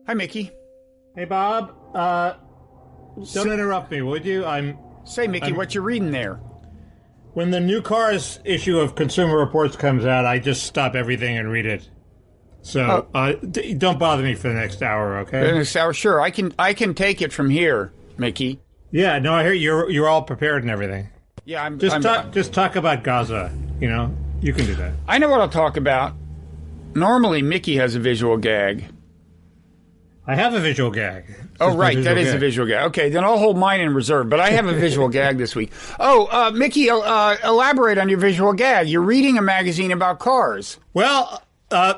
Hi, Mickey. Hey, Bob. Don't interrupt me, would you? Say, Mickey, what you reading there? When the new cars issue of Consumer Reports comes out, I just stop everything and read it. So don't bother me for the next hour, okay? The next hour, sure. I can take it from here, Mickey. Yeah, no, I hear you're all prepared and everything. Yeah, just talk about Gaza. You know, you can do that. I know what I'll talk about. Normally, Mickey has a visual gag. I have a visual gag. Oh, right. That is a visual gag. Okay, then I'll hold mine in reserve. But I have a visual gag this week. Oh, Mickey, elaborate on your visual gag. You're reading a magazine about cars. Well,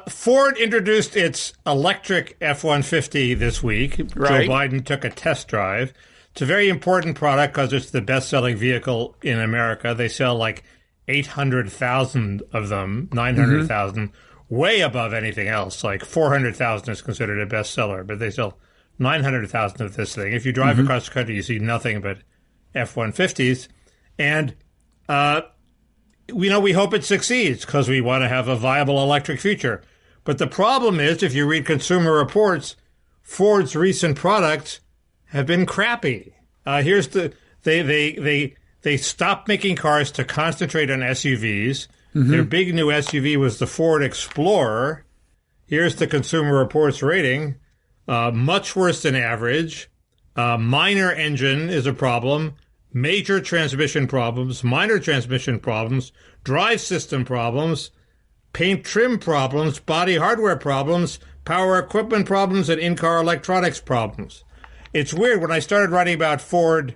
Ford introduced its electric F-150 this week. Right. Joe Biden took a test drive. It's a very important product because it's the best-selling vehicle in America. They sell like 800,000 of them, 900,000. Way above anything else. Like 400,000 is considered a bestseller, but they sell 900,000 of this thing. If you drive across the country, you see nothing but F-150s. And, we hope it succeeds because we want to have a viable electric future. But the problem is, if you read Consumer Reports, Ford's recent products have been crappy. They stopped making cars to concentrate on SUVs. Their big new SUV was the Ford Explorer. Here's the Consumer Reports rating. Much worse than average. Minor engine is a problem. Major transmission problems. Minor transmission problems. Drive system problems. Paint trim problems. Body hardware problems. Power equipment problems. And in-car electronics problems. It's weird. When I started writing about Ford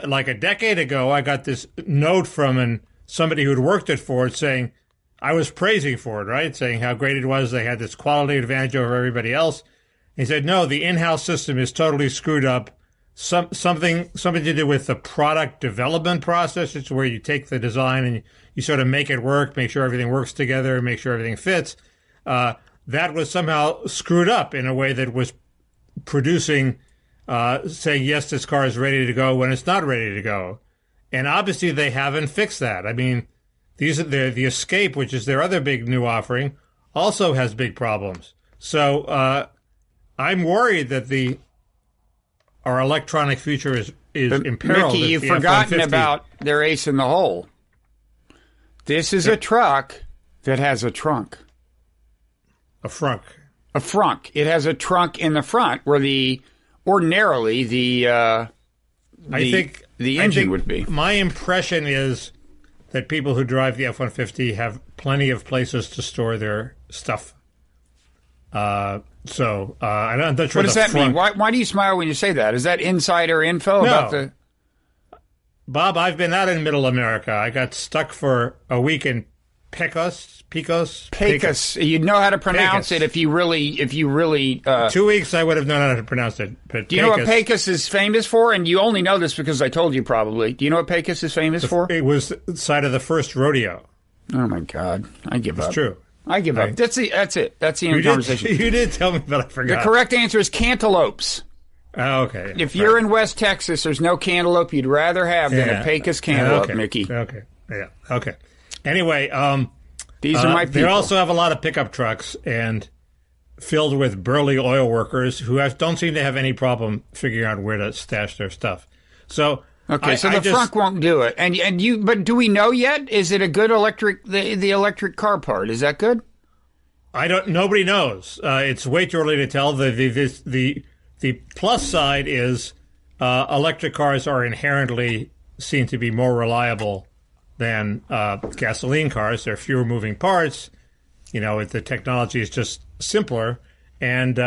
like a decade ago, I got this note from somebody who'd worked at Ford saying, I was praising Ford, right? Saying how great it was. They had this quality advantage over everybody else. He said, no, the in-house system is totally screwed up. Something to do with the product development process. It's where you take the design and you sort of make it work, make sure everything works together, make sure everything fits. That was somehow screwed up in a way that was producing, saying, yes, this car is ready to go when it's not ready to go. And obviously they haven't fixed that. I mean, the Escape, which is their other big new offering, also has big problems. So I'm worried that our electronic future is imperiled. Mickey, you've forgotten about their ace in the hole. This is a truck that has a trunk. A frunk. A frunk. It has a trunk in the front where ordinarily the engine would be. My impression is that people who drive the F-150 have plenty of places to store their stuff. I'm not sure. What does that mean? Why do you smile when you say that? Is that insider info about the... Bob, I've been out in Middle America. I got stuck for a week in Pecos. You'd know how to pronounce it if you really 2 weeks I would have known how to pronounce it. But do you know what Pecos is famous for? And you only know this because I told you probably. Do you know what Pecos is famous for? It was the site of the first rodeo. Oh my God. I give up. It's true. I give up. That's it. That's the end of the conversation. You did tell me, but I forgot. The correct answer is cantaloupes. Oh, okay. If you're in West Texas, there's no cantaloupe you'd rather have than a Pecos cantaloupe, Mickey. Okay. Yeah. Okay. Anyway, these are my people. They also have a lot of pickup trucks and filled with burly oil workers who don't seem to have any problem figuring out where to stash their stuff. So okay, so the frunk won't do it. But do we know yet? Is it a good electric the electric car part? Is that good? Nobody knows. It's way too early to tell. The plus side is electric cars are inherently seen to be more reliable than gasoline cars. There are fewer moving parts. The technology is just simpler. And,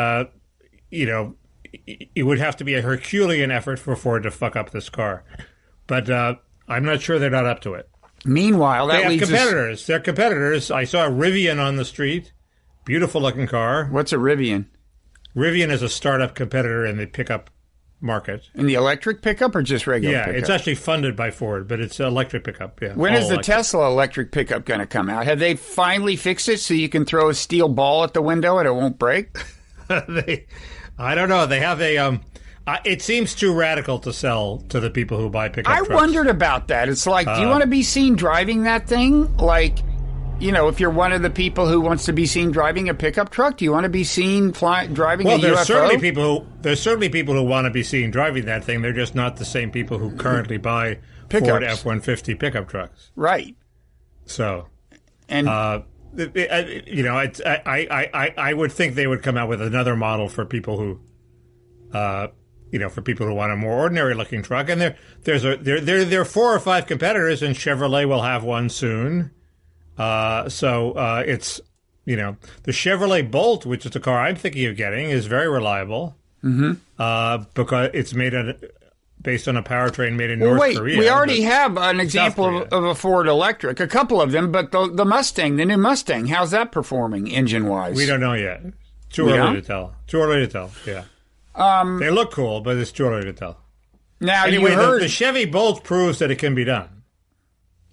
it would have to be a Herculean effort for Ford to fuck up this car. But I'm not sure they're not up to it. Meanwhile, they have competitors. They're competitors. I saw a Rivian on the street. Beautiful-looking car. What's a Rivian? Rivian is a startup competitor in the pickup market. In the electric pickup or just regular pickup? Yeah, it's actually funded by Ford, but it's electric pickup. Yeah. When is the Tesla electric pickup going to come out? Have they finally fixed it so you can throw a steel ball at the window and it won't break? I don't know. They have a... it seems too radical to sell to the people who buy pickup trucks. I wondered about that. It's like, do you want to be seen driving that thing? Like... if you're one of the people who wants to be seen driving a pickup truck, do you want to be seen driving a UFO? There's certainly people who want to be seen driving that thing. They're just not the same people who currently buy Ford F-150 pickup trucks. Right. So, and I would think they would come out with another model for people who, for people who want a more ordinary looking truck. And there are 4 or 5 competitors, and Chevrolet will have one soon. It's, the Chevrolet Bolt, which is the car I'm thinking of getting, is very reliable. Mm-hmm. Because it's based on a powertrain made in North Korea. We already have an example of a Ford electric, a couple of them, but the Mustang, the new Mustang, how's that performing engine-wise? We don't know yet. Too early to tell. Yeah. They look cool, but it's too early to tell. Now, anyway, the Chevy Bolt proves that it can be done.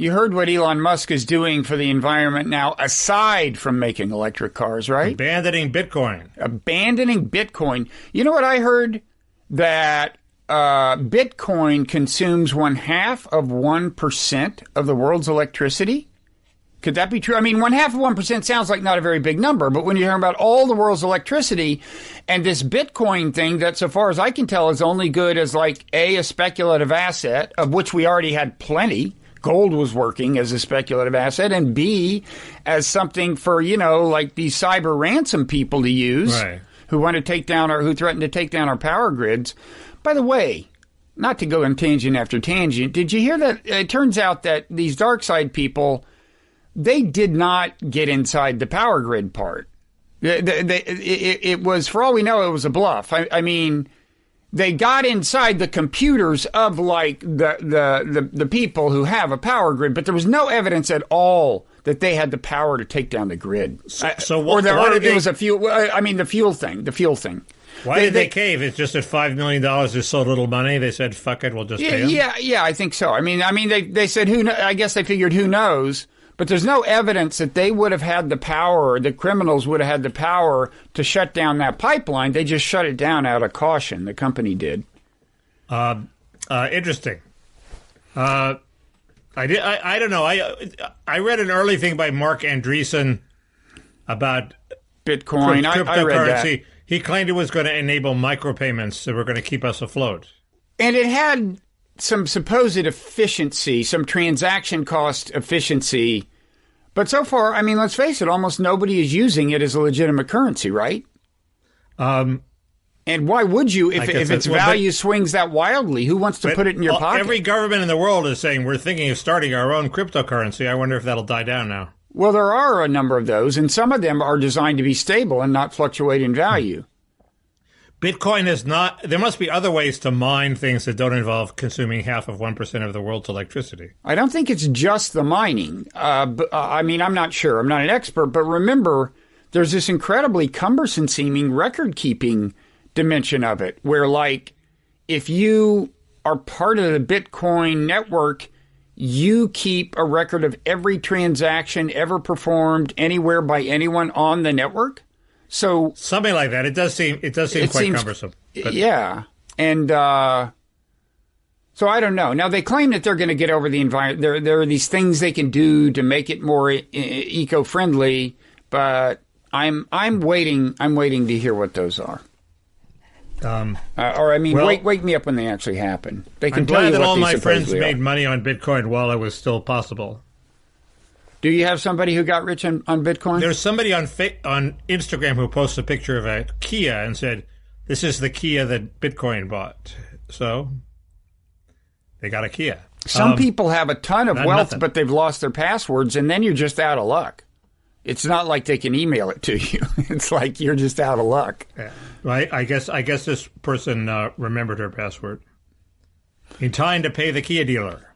You heard what Elon Musk is doing for the environment now, aside from making electric cars, right? Abandoning Bitcoin. You know what I heard? That Bitcoin consumes 0.5% of the world's electricity. Could that be true? I mean, 0.5% sounds like not a very big number, but when you're hearing about all the world's electricity and this Bitcoin thing that, so far as I can tell, is only good as like a speculative asset, of which we already had plenty. Gold was working as a speculative asset, and B, as something for, like these cyber ransom people to use, right, who want to take down who threaten to take down our power grids. By the way, not to go on tangent after tangent, did you hear that it turns out that these dark side people, they did not get inside the power grid part. It was, for all we know, it was a bluff. I mean, they got inside the computers of like the people who have a power grid, but there was no evidence at all that they had the power to take down the grid. It was a fuel. I mean, the fuel thing. Why did they cave? It's just that $5 million is so little money. They said, "Fuck it, we'll just pay them." Yeah, I think so. I mean, they said, "Who?" I guess they figured, "Who knows?" But there's no evidence that they would have had the power, or the criminals would have had the power to shut down that pipeline. They just shut it down out of caution. The company did. Interesting. I don't know. I read an early thing by Mark Andreessen about Bitcoin. I read that. He claimed it was going to enable micropayments that were going to keep us afloat. And it had some supposed efficiency, some transaction cost efficiency. But so far, I mean, let's face it, almost nobody is using it as a legitimate currency, right? And why would you if its value swings that wildly? Who wants to put it in your pocket? Every government in the world is saying we're thinking of starting our own cryptocurrency. I wonder if that'll die down now. Well, there are a number of those, and some of them are designed to be stable and not fluctuate in value. Bitcoin is not. There must be other ways to mine things that don't involve consuming 0.5% of the world's electricity. I don't think it's just the mining. I mean, I'm not sure. I'm not an expert, but remember, there's this incredibly cumbersome-seeming record-keeping dimension of it, where, like, if you are part of the Bitcoin network, you keep a record of every transaction ever performed anywhere by anyone on the network. So something like that. It does seem quite cumbersome. But. Yeah, and so I don't know. Now they claim that they're going to get over the environment. There are these things they can do to make it more eco-friendly, but I'm waiting. I'm waiting to hear what those are. Wake me up when they actually happen. They can I'm tell glad you that what all they my friends supposedly made are. money on Bitcoin while it was still possible. Do you have somebody who got rich on Bitcoin? There's somebody on Instagram who posted a picture of a Kia and said, "This is the Kia that Bitcoin bought." So they got a Kia. Some people have a ton of wealth, nothing. but they've lost their passwords, and then you're just out of luck. It's not like they can email it to you. It's like you're just out of luck. Yeah. Right? I guess this person remembered her password in time to pay the Kia dealer.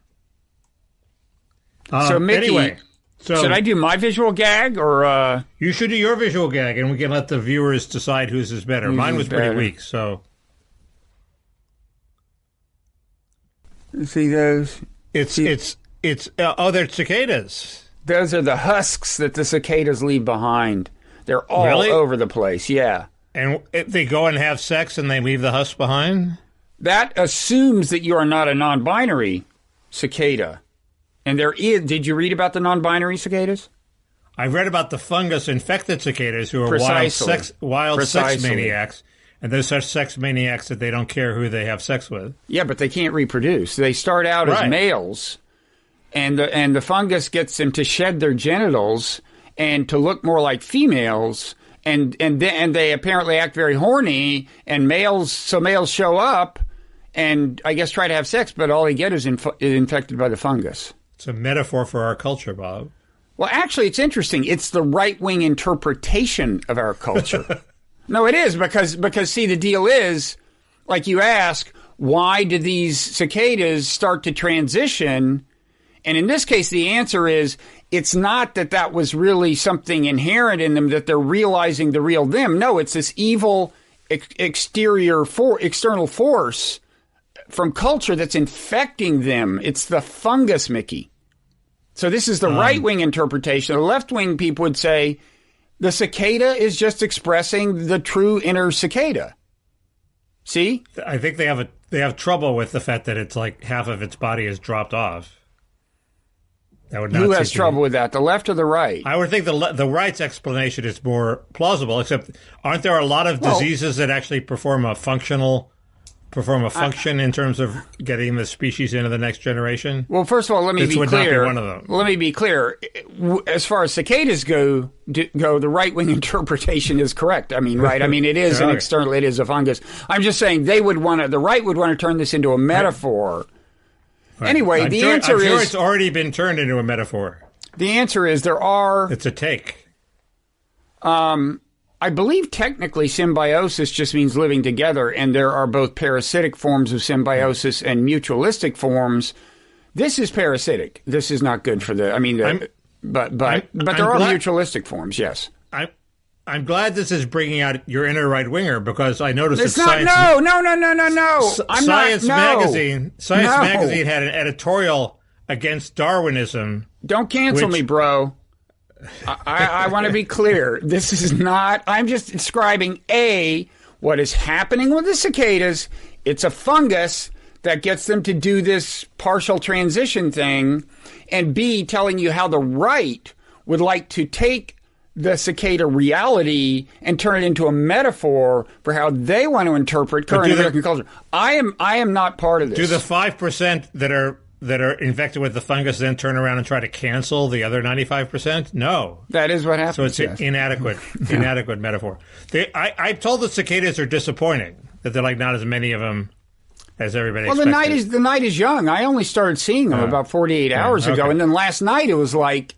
So Mickey, anyway, should I do my visual gag or? You should do your visual gag, and we can let the viewers decide whose is better. Mine was pretty weak, so. See those? They're cicadas. Those are the husks that the cicadas leave behind. They're all over the place. Yeah. And they go and have sex and they leave the husk behind? That assumes that you are not a non-binary cicada. And there is. Did you read about the non-binary cicadas? I read about the fungus-infected cicadas who are Precisely. wild sex maniacs, and they're such sex maniacs that they don't care who they have sex with. Yeah, but they can't reproduce. They start out as males, and the fungus gets them to shed their genitals and to look more like females, and they apparently act very horny, and males show up and I guess try to have sex, but all they get is infected by the fungus. It's a metaphor for our culture, Bob. Well, actually, it's interesting. It's the right-wing interpretation of our culture. No, it is, because see, the deal is, like you ask, why do these cicadas start to transition? And in this case, the answer is, it's not that was really something inherent in them, that they're realizing the real them. No, it's this evil external force from culture that's infecting them. It's the fungus, Mickey. So this is the right-wing interpretation. The left-wing people would say the cicada is just expressing the true inner cicada. See? I think they have trouble with the fact that it's like half of its body is dropped off. Who has trouble with that, the left or the right? I would think the right's explanation is more plausible, except aren't there a lot of diseases that actually perform a function in terms of getting the species into the next generation? Well, first of all, let me be clear. Not be one of them. Let me be clear. As far as cicadas go, the right-wing interpretation is correct. I mean, right? I mean, it is an external. It is a fungus. I'm just saying the right would want to turn this into a metaphor. Right. Anyway, I'm sure it's already been turned into a metaphor. The answer is It's a take. I believe technically symbiosis just means living together, and there are both parasitic forms of symbiosis and mutualistic forms. This is parasitic. This is not good for but there are mutualistic forms. Yes. I'm glad this is bringing out your inner right winger, because I noticed it's that not. No. Science Magazine had an editorial against Darwinism. Don't cancel me, bro. I want to be clear. This is not. I'm just describing what is happening with the cicadas. It's a fungus that gets them to do this partial transition thing, and B, telling you how the right would like to take the cicada reality and turn it into a metaphor for how they want to interpret current American culture. I am not part of this. Do the 5% that are infected with the fungus then turn around and try to cancel the other 95%? No. That is what happens. So it's an inadequate metaphor. I told the cicadas are disappointing, that they're like not as many of them as everybody expected. Well, the night is young. I only started seeing them about 48 hours ago, and then last night it was like,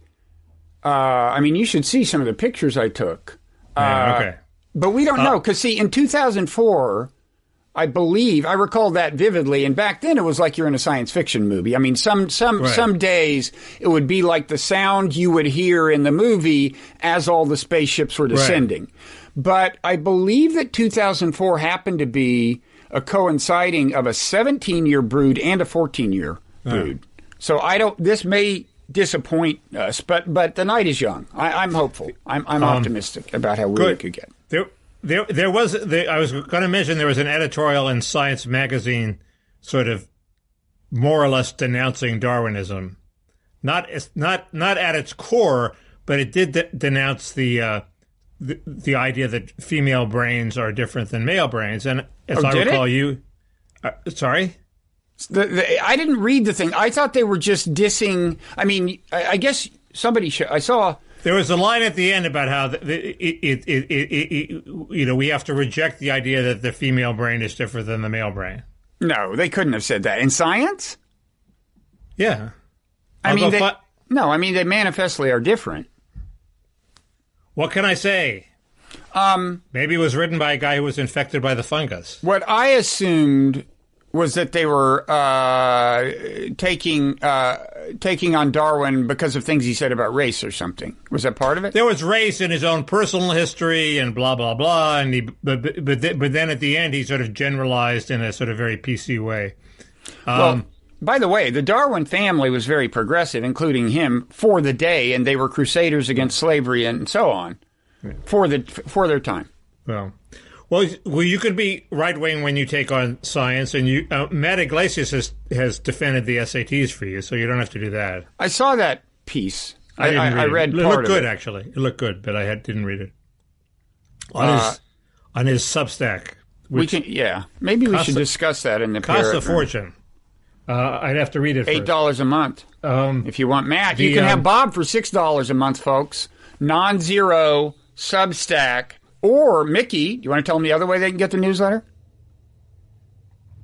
you should see some of the pictures I took. But we don't know, because see, in 2004, I recall that vividly, and back then it was like you're in a science fiction movie. I mean, some days it would be like the sound you would hear in the movie as all the spaceships were descending. Right. But I believe that 2004 happened to be a coinciding of a 17-year brood and a 14-year brood. So this may disappoint us, but the night is young. I'm hopeful. I'm optimistic about how weird it could get. I was going to mention there was an editorial in Science Magazine, sort of more or less denouncing Darwinism, not at its core, but it did denounce the idea that female brains are different than male brains. And as I recall, sorry. I didn't read the thing. I thought they were just dissing. I mean, I guess somebody I saw. There was a line at the end about how we have to reject the idea that the female brain is different than the male brain. No, they couldn't have said that in science. Yeah, they manifestly are different. What can I say? Maybe it was written by a guy who was infected by the fungus. What I assumed was that they were taking on Darwin because of things he said about race or something. Was that part of it? There was race in his own personal history and blah blah blah, and but then at the end he sort of generalized in a sort of very PC way. By the way, the Darwin family was very progressive, including him, for the day, and they were crusaders against slavery and so on for their time. Well, you could be right-wing when you take on science, and Matt Iglesias has defended the SATs for you, so you don't have to do that. I saw that piece. I didn't read read it. part It looked of good, it. actually. It looked good, but I didn't read it. On his Substack. Maybe we should discuss that in the Costs Parrot a fortune. I'd have to read it first. $8 a month. If you want Matt, you can have Bob for $6 a month, folks. Nonzero, Substack, or Mickey. Do you want to tell them the other way they can get the newsletter?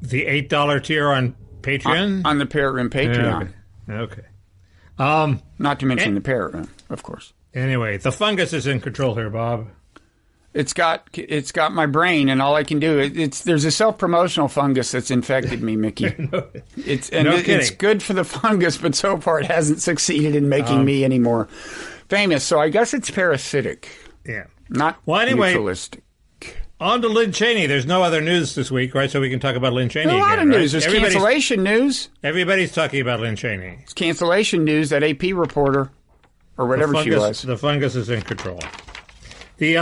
The $8 tier on Patreon? On the Parrot Room Patreon. Okay. Not to mention the Parrot Room, of course. Anyway, the fungus is in control here, Bob. It's got my brain, and all I can do there's a self-promotional fungus that's infected me, Mickey. It's good for the fungus, but so far it hasn't succeeded in making me any more famous. So I guess it's parasitic. Yeah. Not mutualistic. On to Lynn Cheney. There's no other news this week, right? So we can talk about Lynn Cheney again. There's a lot of news. There's cancellation news. Everybody's talking about Lynn Cheney. It's cancellation news, that AP reporter, or whatever she was. The fungus is in control. The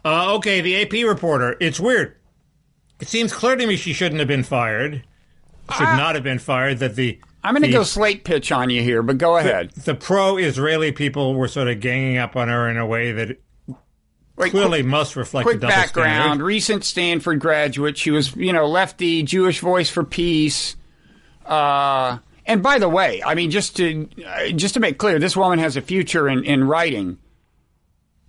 AP reporter. It's weird. It seems clear to me she shouldn't have been fired. Should not have been fired. I'm going to go slate pitch on you here, but go ahead. The pro-Israeli people were sort of ganging up on her in a way that clearly must reflect a double background. standard. Recent Stanford graduate. She was, lefty, Jewish voice for peace. And by the way, I mean, just to make clear, this woman has a future in writing.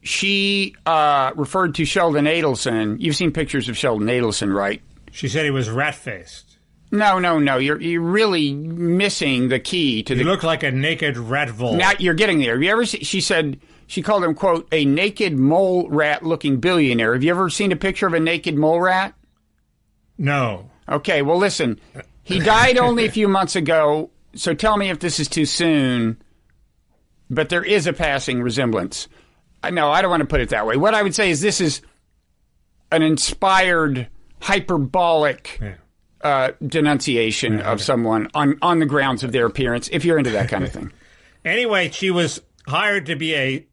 She referred to Sheldon Adelson. You've seen pictures of Sheldon Adelson, right? She said he was rat-faced. No. You're really missing the key to He looked like a naked rat vole. Now you're getting there. Have you ever? She called him, quote, a naked mole rat-looking billionaire. Have you ever seen a picture of a naked mole rat? No. Okay. Well, listen. He died only a few months ago. So tell me if this is too soon. But there is a passing resemblance. No, I don't want to put it that way. What I would say is this is an inspired, hyperbolic denunciation of someone on the grounds of their appearance, if you're into that kind of thing. Anyway, she was hired to be a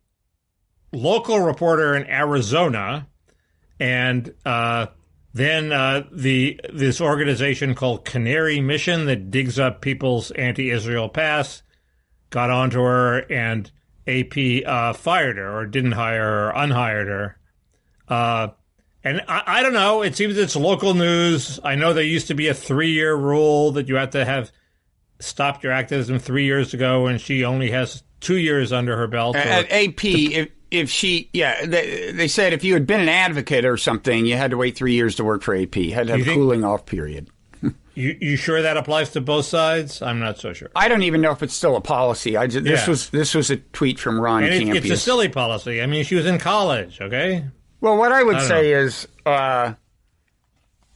local reporter in Arizona, and then this organization called Canary Mission that digs up people's anti-Israel past got onto her, and AP fired her, or didn't hire her, or unhired her. And I don't know. It seems it's local news. I know there used to be a 3-year rule that you have to have stopped your activism 3 years ago, and she only has 2 years under her belt. At AP, if she, they said if you had been an advocate or something, you had to wait 3 years to work for AP. You had to have a cooling off period. You sure that applies to both sides? I'm not so sure. I don't even know if it's still a policy. This was a tweet from Ron Campion. It's a silly policy. I mean, she was in college, okay? Well, what I would say is, I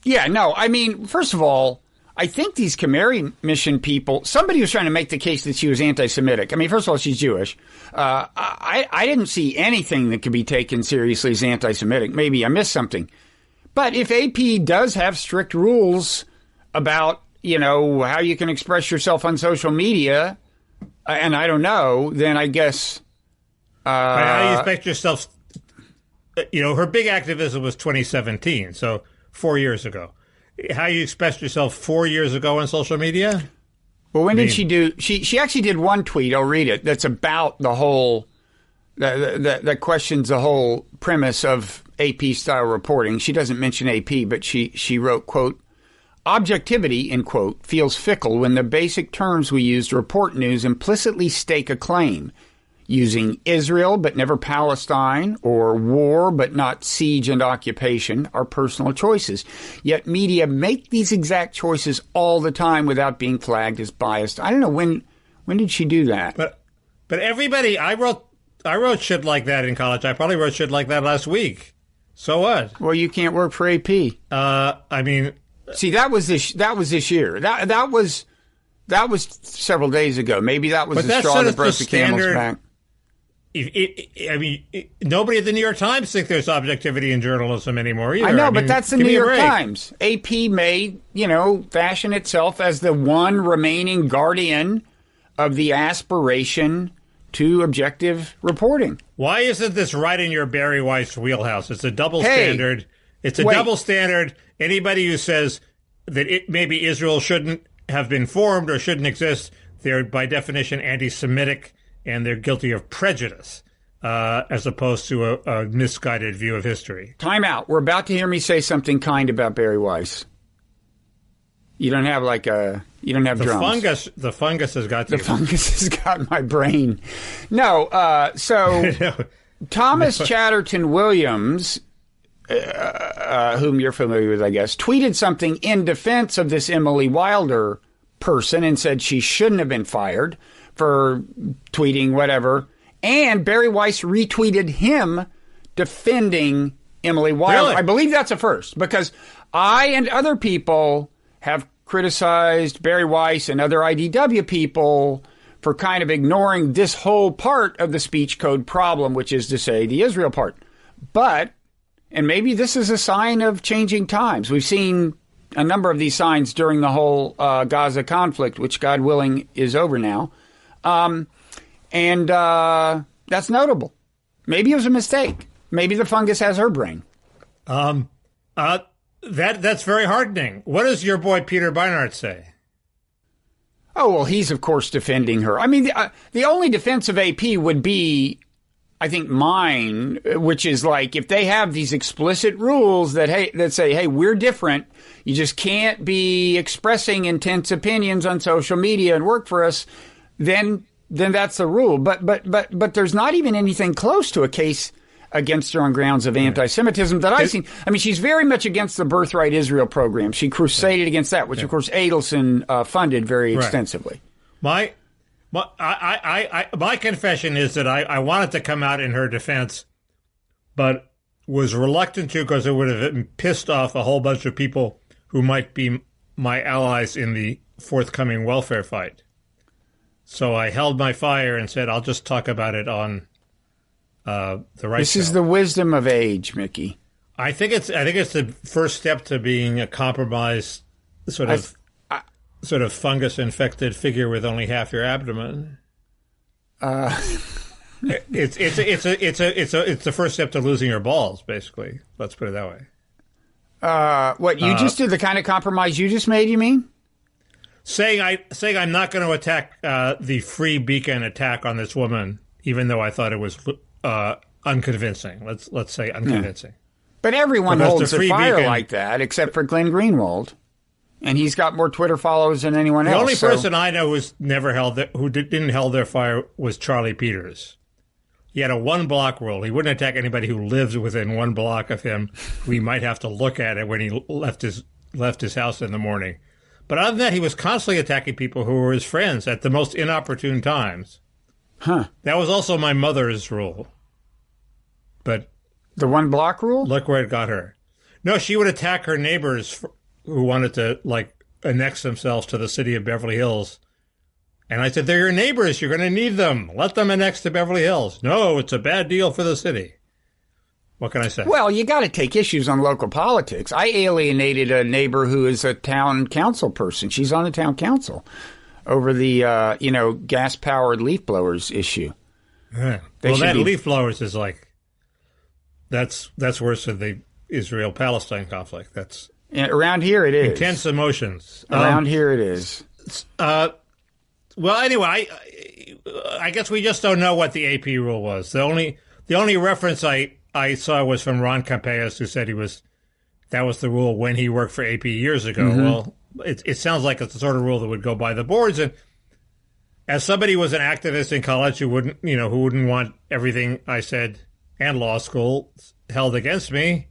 mean, first of all, I think these Canary Mission people, somebody was trying to make the case that she was anti-Semitic. I mean, first of all, she's Jewish. I didn't see anything that could be taken seriously as anti-Semitic. Maybe I missed something. But if AP does have strict rules about, how you can express yourself on social media, and I don't know, then I guess... how do you expect yourself... her big activism was 2017, so 4 years ago. How you expressed yourself 4 years ago on social media? Well, when did she do... She actually did one tweet, I'll read it, that's about the whole... That questions the whole premise of AP-style reporting. She doesn't mention AP, but she wrote, quote, objectivity, end quote, feels fickle when the basic terms we use to report news implicitly stake a claim. Using Israel but never Palestine, or war but not siege and occupation, are personal choices. Yet media make these exact choices all the time without being flagged as biased. I don't know, when did she do that? But everybody, I wrote shit like that in college. I probably wrote shit like that last week. So what? Well, you can't work for AP. I mean, see, that was this year. That was several days ago. Maybe that was the straw that broke the camel's back. Nobody at the New York Times thinks there's objectivity in journalism anymore either. I know, but that's the New York Times. AP may, fashion itself as the one remaining guardian of the aspiration to objective reporting. Why isn't this right in your Barry Weiss wheelhouse? It's a double standard. It's a double standard. Anybody who says that maybe Israel shouldn't have been formed or shouldn't exist, they're by definition anti-Semitic and they're guilty of prejudice as opposed to a misguided view of history. Time out. We're about to hear me say something kind about Barry Weiss. You don't have drums. The fungus has got you. The fungus has got my brain. No, so Thomas Chatterton Williams, whom you're familiar with, I guess, tweeted something in defense of this Emily Wilder person and said she shouldn't have been fired for tweeting whatever. And Barry Weiss retweeted him defending Emily Wilder. Really? I believe that's a first, because I and other people have criticized Barry Weiss and other IDW people for kind of ignoring this whole part of the speech code problem, which is to say the Israel part. But, and maybe this is a sign of changing times. We've seen a number of these signs during the whole Gaza conflict, which, God willing, is over now. And that's notable. Maybe it was a mistake. Maybe the fungus has her brain. That's very heartening. What does your boy Peter Beinart say? Oh, well, he's, of course, defending her. I mean, the only defense of AP would be, I think, mine, which is like, if they have these explicit rules that say, hey, we're different, you just can't be expressing intense opinions on social media and work for us, then that's the rule. But there's not even anything close to a case against her on grounds of anti-Semitism that I've seen. I mean, she's very much against the Birthright Israel program. She crusaded against that, which, of course, Adelson funded very extensively. My confession is that I wanted to come out in her defense, but was reluctant to because it would have pissed off a whole bunch of people who might be my allies in the forthcoming welfare fight. So I held my fire and said, I'll just talk about it on the right. This is the wisdom of age, Mickey. I think it's the first step to being a compromised sort of fungus infected figure with only half your abdomen. It's the first step to losing your balls, basically. Let's put it that way. What you just did, the kind of compromise you just made, you mean? Saying I'm not going to attack the Free Beacon attack on this woman, even though I thought it was unconvincing. Let's say unconvincing. Yeah. But everyone holds a fire like that, except for Glenn Greenwald, and he's got more Twitter followers than anyone else. The only person I know who didn't hold their fire was Charlie Peters. He had a 1-block rule. He wouldn't attack anybody who lives within 1 block of him. We might have to look at it when he left his house in the morning. But other than that, he was constantly attacking people who were his friends at the most inopportune times. Huh. That was also my mother's rule. But the 1-block rule? Look where it got her. No, she would attack her neighbors who wanted to, annex themselves to the city of Beverly Hills. And I said, they're your neighbors. You're going to need them. Let them annex to Beverly Hills. No, it's a bad deal for the city. What can I say? Well, you got to take issues on local politics. I alienated a neighbor who is a town council person. She's on the town council over the, gas-powered leaf blowers issue. Yeah. Well, that leaf blowers is that's worse than the Israel-Palestine conflict. That's around here it is. Intense emotions. Around here it is. Well, anyway, I guess we just don't know what the AP rule was. The only reference I saw was from Ron Campais, who said that was the rule when he worked for AP years ago. Mm-hmm. Well, it sounds like it's the sort of rule that would go by the boards. And as somebody who was an activist in college who wouldn't want everything I said and law school held against me,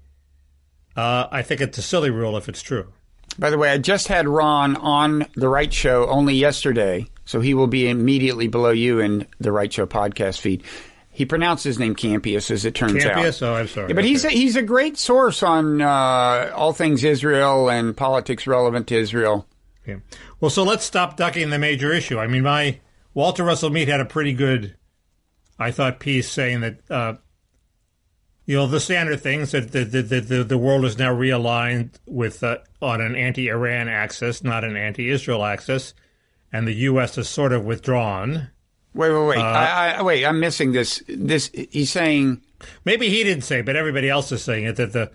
I think it's a silly rule if it's true. By the way, I just had Ron on the Wright Show only yesterday, so he will be immediately below you in the Wright Show podcast feed. He pronounced his name Campius, as it turns out. Campius? Oh, I'm sorry. Yeah, but okay. He's a great source on all things Israel and politics relevant to Israel. Yeah. Well, so let's stop ducking the major issue. I mean, Walter Russell Mead had a pretty good, I thought, piece saying that, the standard things, that the world is now realigned with on an anti-Iran axis, not an anti-Israel axis, and the U.S. is sort of withdrawn. Wait. Wait, I'm missing this. He's saying... Maybe he didn't say, but everybody else is saying it, that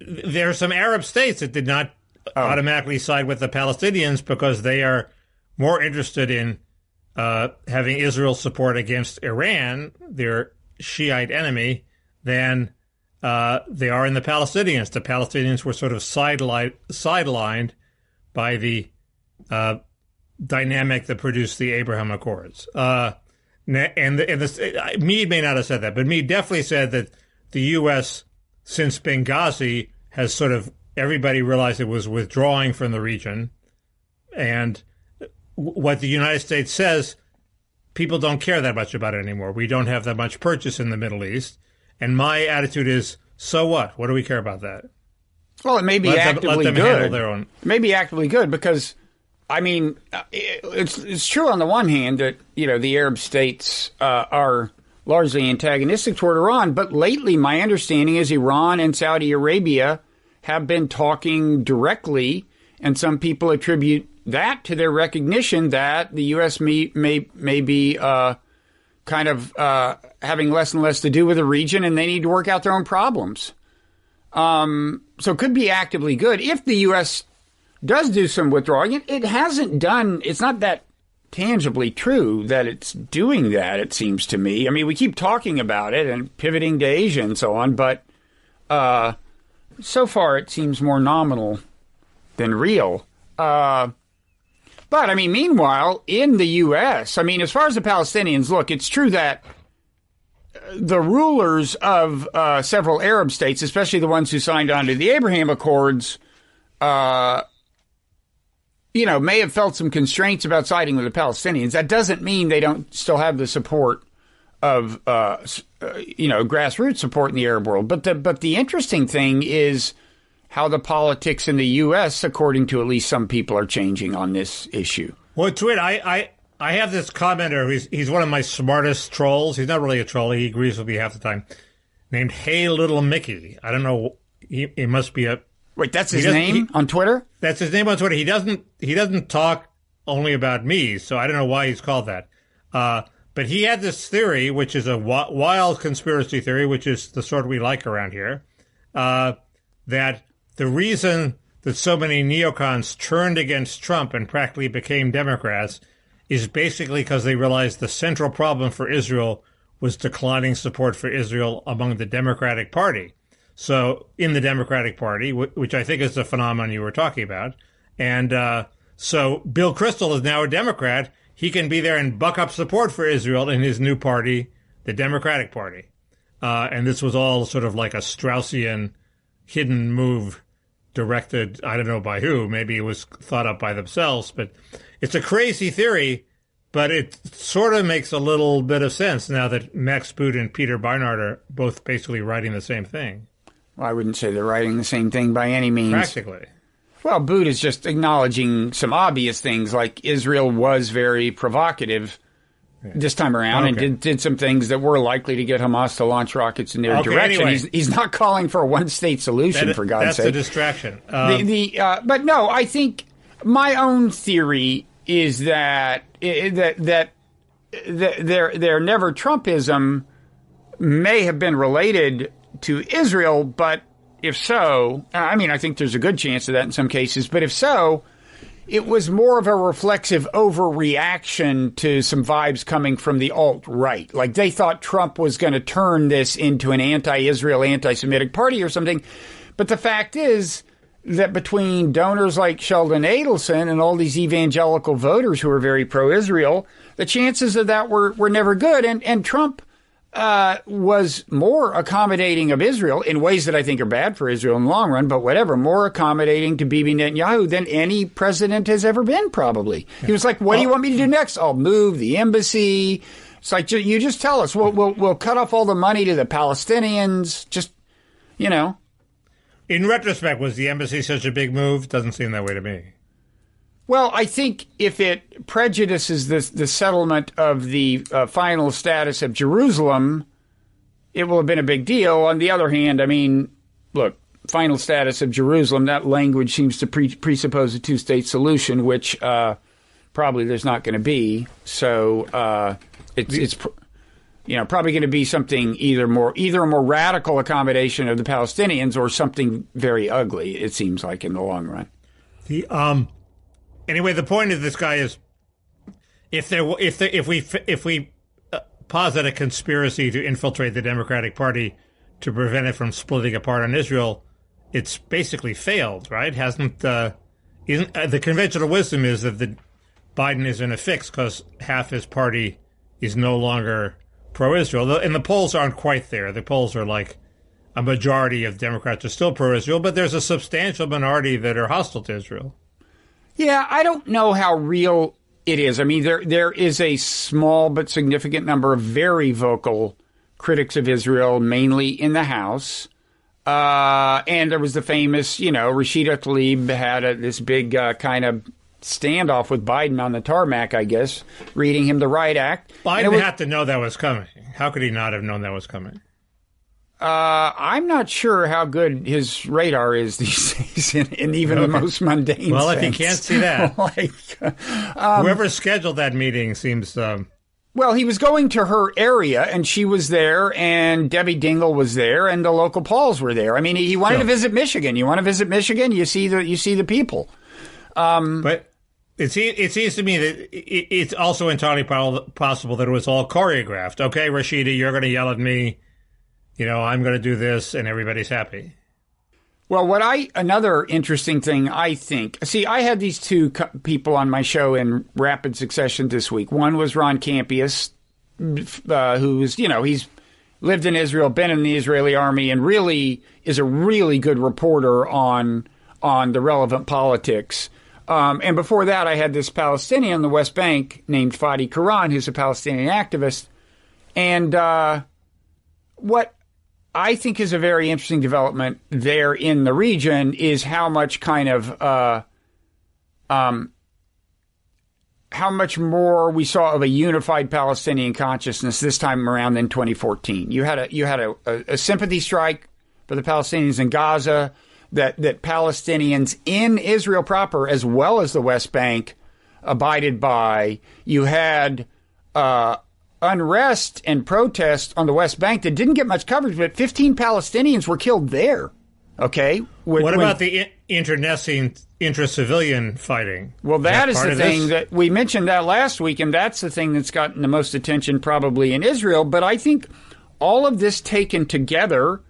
there are some Arab states that did not automatically side with the Palestinians because they are more interested in having Israel's support against Iran, their Shiite enemy, than they are in the Palestinians. The Palestinians were sort of sidelined by the dynamic that produced the Abraham Accords. Meade may not have said that, but Meade definitely said that the U.S., since Benghazi, has sort of, everybody realized it was withdrawing from the region. And what the United States says, people don't care that much about it anymore. We don't have that much purchase in the Middle East. And my attitude is, so what? What do we care about that? Well, it may be actively let them good. handle their own. It may be actively good because, I mean, it's true on the one hand that, you know, the Arab states are largely antagonistic toward Iran. But lately, my understanding is Iran and Saudi Arabia have been talking directly, and some people attribute that to their recognition that the U.S. may be kind of having less and less to do with the region, and they need to work out their own problems. So it could be actively good. If the U.S. does do some withdrawing, it hasn't done, it's not that tangibly true that it's doing that, it seems to me. I mean, we keep talking about it and pivoting to Asia and so on, but so far it seems more nominal than real. But, I mean, meanwhile, in the U.S., I mean, as far as the Palestinians, look, it's true that the rulers of several Arab states, especially the ones who signed on to the Abraham Accords, you know, may have felt some constraints about siding with the Palestinians. That doesn't mean they don't still have the support of, you know, grassroots support in the Arab world. But the interesting thing is how the politics in the U.S., according to at least some people, are changing on this issue. Well, Twit, I have this commenter. He's one of my smartest trolls. He's not really a troll. He agrees with me half the time. Named Hey Little Mickey. I don't know. He must be a... Wait, that's his name on Twitter? That's his name on Twitter. He doesn't talk only about me, so I don't know why he's called that. But he had this theory, which is a wild conspiracy theory, which is the sort we like around here, that the reason that so many neocons turned against Trump and practically became Democrats is basically because they realized the central problem for Israel was declining support for Israel among the Democratic Party. So in the Democratic Party, which I think is the phenomenon you were talking about. And so Bill Kristol is now a Democrat. He can be there and buck up support for Israel in his new party, the Democratic Party. And this was all sort of like a Straussian hidden move directed, I don't know by who. Maybe it was thought up by themselves. But it's a crazy theory, but it sort of makes a little bit of sense now that Max Boot and Peter Barnard are both basically writing the same thing. Well, I wouldn't say they're writing the same thing by any means. Practically. Well, Boot is just acknowledging some obvious things, like Israel was very provocative this time around and did some things that were likely to get Hamas to launch rockets in their direction. Anyway. He's not calling for a one-state solution, for God's sake. That's a distraction. But no, I think my own theory is that their never Trumpism may have been related to Israel, but if so, I mean, I think there's a good chance of that in some cases, but if so, it was more of a reflexive overreaction to some vibes coming from the alt-right. Like they thought Trump was going to turn this into an anti-Israel, anti-Semitic party or something. But the fact is that between donors like Sheldon Adelson and all these evangelical voters who are very pro-Israel, the chances of that were never good. And Trump was more accommodating of Israel in ways that I think are bad for Israel in the long run, but whatever, more accommodating to Bibi Netanyahu than any president has ever been, probably. He was like, what do you want me to do next? I'll move the embassy. It's like, you just tell us. We'll cut off all the money to the Palestinians. Just, you know. In retrospect, was the embassy such a big move? Doesn't seem that way to me. Well, I think if it prejudices the settlement of the final status of Jerusalem, it will have been a big deal. On the other hand, I mean, look, final status of Jerusalem, that language seems to presuppose a two-state solution, which probably there's not going to be. So it's probably going to be something either a more radical accommodation of the Palestinians or something very ugly, it seems like, in the long run. Anyway, the point of this guy is, if we posit a conspiracy to infiltrate the Democratic Party to prevent it from splitting apart on Israel, it's basically failed, right? Isn't the conventional wisdom is that Biden is in a fix because half his party is no longer pro-Israel, and the polls aren't quite there. The polls are like a majority of Democrats are still pro-Israel, but there's a substantial minority that are hostile to Israel. Yeah, I don't know how real it is. I mean, there is a small but significant number of very vocal critics of Israel, mainly in the House. And there was the famous, Rashida Tlaib had this big kind of standoff with Biden on the tarmac, I guess, reading him the Wright Act. Biden had to know that was coming. How could he not have known that was coming? I'm not sure how good his radar is these days in even the most mundane Well, sense. if you can't see that. Whoever scheduled that meeting seems... Well, he was going to her area, and she was there, and Debbie Dingell was there, and the local Pauls were there. I mean, he wanted to visit Michigan. You want to visit Michigan? You see the people. But it seems to me that it's also entirely possible that it was all choreographed. Okay, Rashida, you're going to yell at me. I'm going to do this, and everybody's happy. Well, another interesting thing, I think, I had these two people on my show in rapid succession this week. One was Ron Campius, who's, he's lived in Israel, been in the Israeli army, and really is a really good reporter on the relevant politics. And before that, I had this Palestinian on the West Bank named Fadi Karan, who's a Palestinian activist. And what I think is a very interesting development there in the region is how much how much more we saw of a unified Palestinian consciousness this time around in 2014. You had a sympathy strike for the Palestinians in Gaza that Palestinians in Israel proper, as well as the West Bank, abided by. You had unrest and protest on the West Bank that didn't get much coverage, but 15 Palestinians were killed there. Okay. What about the internecine intra-civilian fighting? Well, that is the thing that we mentioned that last week, and that's the thing that's gotten the most attention probably in Israel. But I think all of this taken together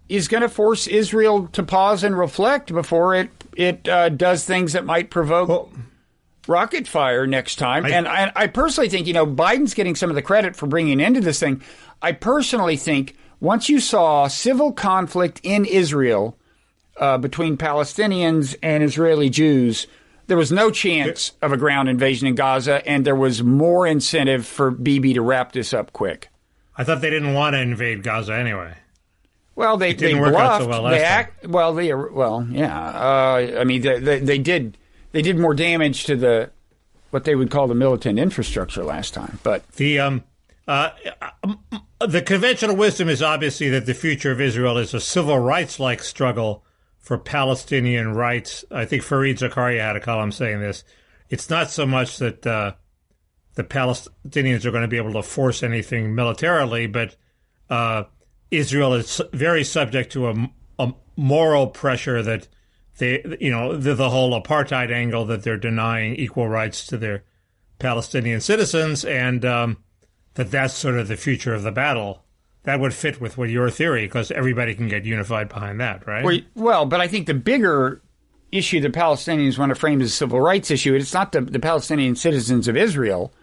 is going to force Israel to pause and reflect before it does things that might provoke rocket fire next time. And I personally think, Biden's getting some of the credit for bringing an end to this thing. I personally think once you saw civil conflict in Israel between Palestinians and Israeli Jews, there was no chance of a ground invasion in Gaza, and there was more incentive for Bibi to wrap this up quick. I thought they didn't want to invade Gaza anyway. Well, they work bluffed. out so well I mean, they did. They did more damage to what they would call the militant infrastructure last time. But the conventional wisdom is obviously that the future of Israel is a civil rights-like struggle for Palestinian rights. I think Fareed Zakaria had a column saying this. It's not so much that the Palestinians are going to be able to force anything militarily, but Israel is very subject to a moral pressure that the whole apartheid angle that they're denying equal rights to their Palestinian citizens, and that's sort of the future of the battle. That would fit with your theory, because everybody can get unified behind that, right? Well, but I think the bigger issue the Palestinians want to frame as a civil rights issue, it's not the Palestinian citizens of Israel.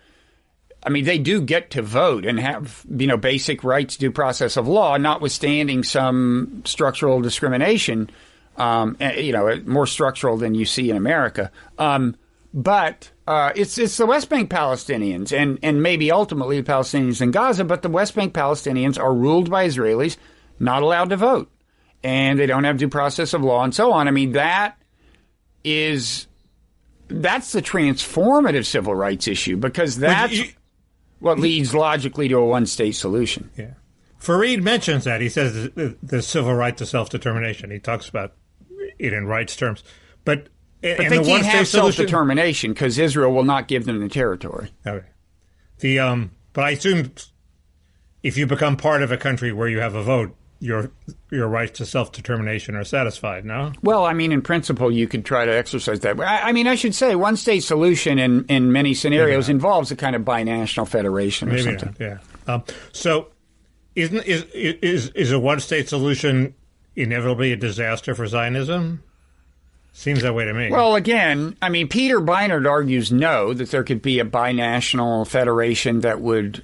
I mean, they do get to vote and have, basic rights, due process of law, notwithstanding some structural discrimination. More structural than you see in America. But it's the West Bank Palestinians and maybe ultimately the Palestinians in Gaza, but the West Bank Palestinians are ruled by Israelis, not allowed to vote, and they don't have due process of law and so on. I mean, that's the transformative civil rights issue, because that's what leads logically to a one-state solution. Yeah. Fareed mentions that. He says the civil right to self-determination. He talks about it in rights terms. But they can't have self-determination because Israel will not give them the territory. Okay. But I assume if you become part of a country where you have a vote, your rights to self-determination are satisfied, no? Well, I mean, in principle, you could try to exercise that. I mean, I should say one-state solution in many scenarios involves a kind of binational federation or something. Not, yeah. So is a one-state solution inevitably a disaster for Zionism? Seems that way to me. Well, again, I mean, Peter Beinart argues no, that there could be a binational federation that would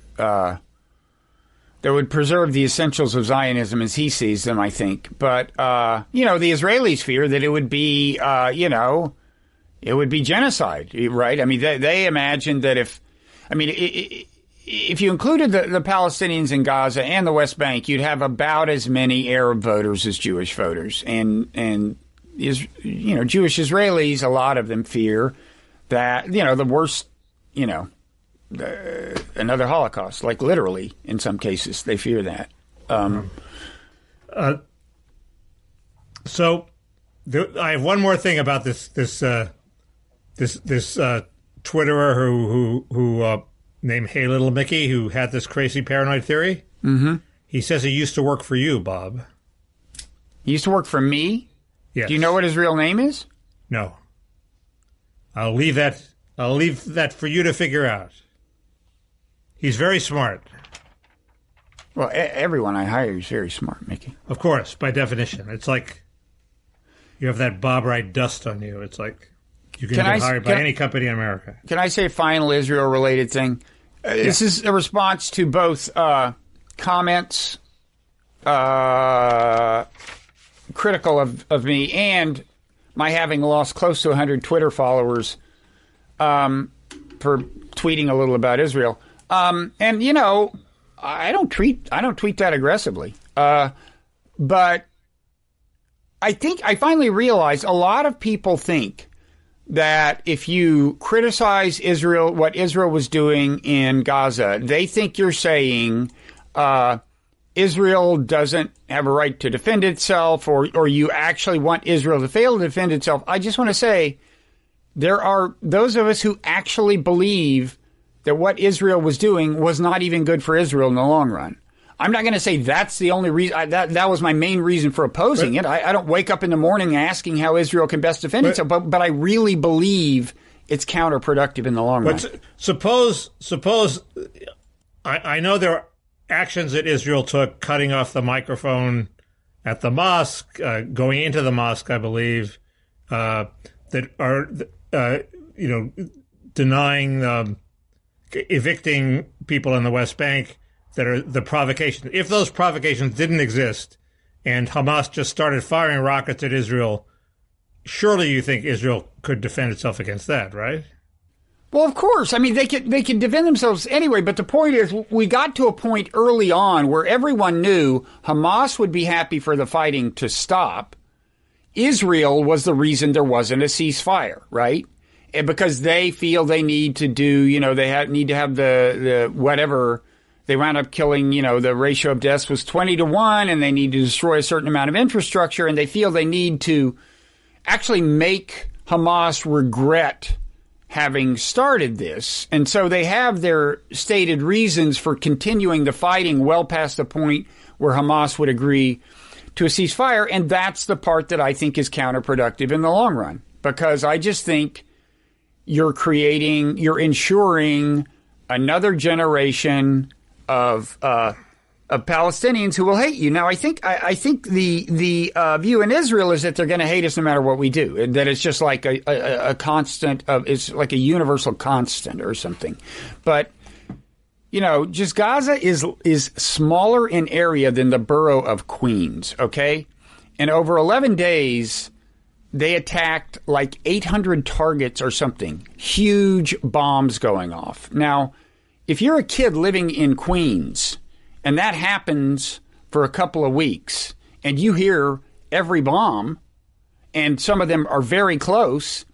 preserve the essentials of Zionism as he sees them, I think. But, the Israelis fear that it would be, it would be genocide, right? I mean, they imagine that if you included the Palestinians in Gaza and the West Bank, you'd have about as many Arab voters as Jewish voters. And Jewish Israelis, a lot of them fear that, the worst, another Holocaust, like literally in some cases, they fear that. So I have one more thing about this Twitterer who named Hey Little Mickey, who had this crazy paranoid theory. Mm-hmm. He says he used to work for you, Bob. He used to work for me? Yes. Do you know what his real name is? No. I'll leave that for you to figure out. He's very smart. Well, everyone I hire is very smart, Mickey. Of course, by definition. It's like you have that Bob Wright dust on you. It's like you can get hired by any company in America. Can I say a final Israel-related thing? This is a response to both comments critical of me and my having lost close to 100 Twitter followers for tweeting a little about Israel. I don't tweet that aggressively. But I think I finally realized a lot of people think that if you criticize Israel, what Israel was doing in Gaza, they think you're saying Israel doesn't have a right to defend itself, or you actually want Israel to fail to defend itself. I just want to say there are those of us who actually believe that what Israel was doing was not even good for Israel in the long run. I'm not going to say that's the only reason. That was my main reason for opposing it. I don't wake up in the morning asking how Israel can best defend itself, but I really believe it's counterproductive in the long run. Suppose I know there are actions that Israel took, cutting off the microphone at the mosque, going into the mosque, I believe, that are denying, evicting people in the West Bank, that are the provocation. If those provocations didn't exist and Hamas just started firing rockets at Israel, surely you think Israel could defend itself against that, right? Well, of course. I mean, they can defend themselves anyway. But the point is, we got to a point early on where everyone knew Hamas would be happy for the fighting to stop. Israel was the reason there wasn't a ceasefire, right? And because they feel they need to do, need to have the whatever. They wound up killing, the ratio of deaths was 20-1, and they need to destroy a certain amount of infrastructure, and they feel they need to actually make Hamas regret having started this. And so they have their stated reasons for continuing the fighting well past the point where Hamas would agree to a ceasefire, and that's the part that I think is counterproductive in the long run, because I just think you're ensuring another generation of Palestinians who will hate you. Now, I think the view in Israel is that they're going to hate us no matter what we do, and that it's just like a constant it's like a universal constant or something. But just Gaza is smaller in area than the borough of Queens. Okay, and over 11 days. They attacked like 800 targets or something. Huge bombs going off. Now, if you're a kid living in Queens and that happens for a couple of weeks and you hear every bomb and some of them are very close,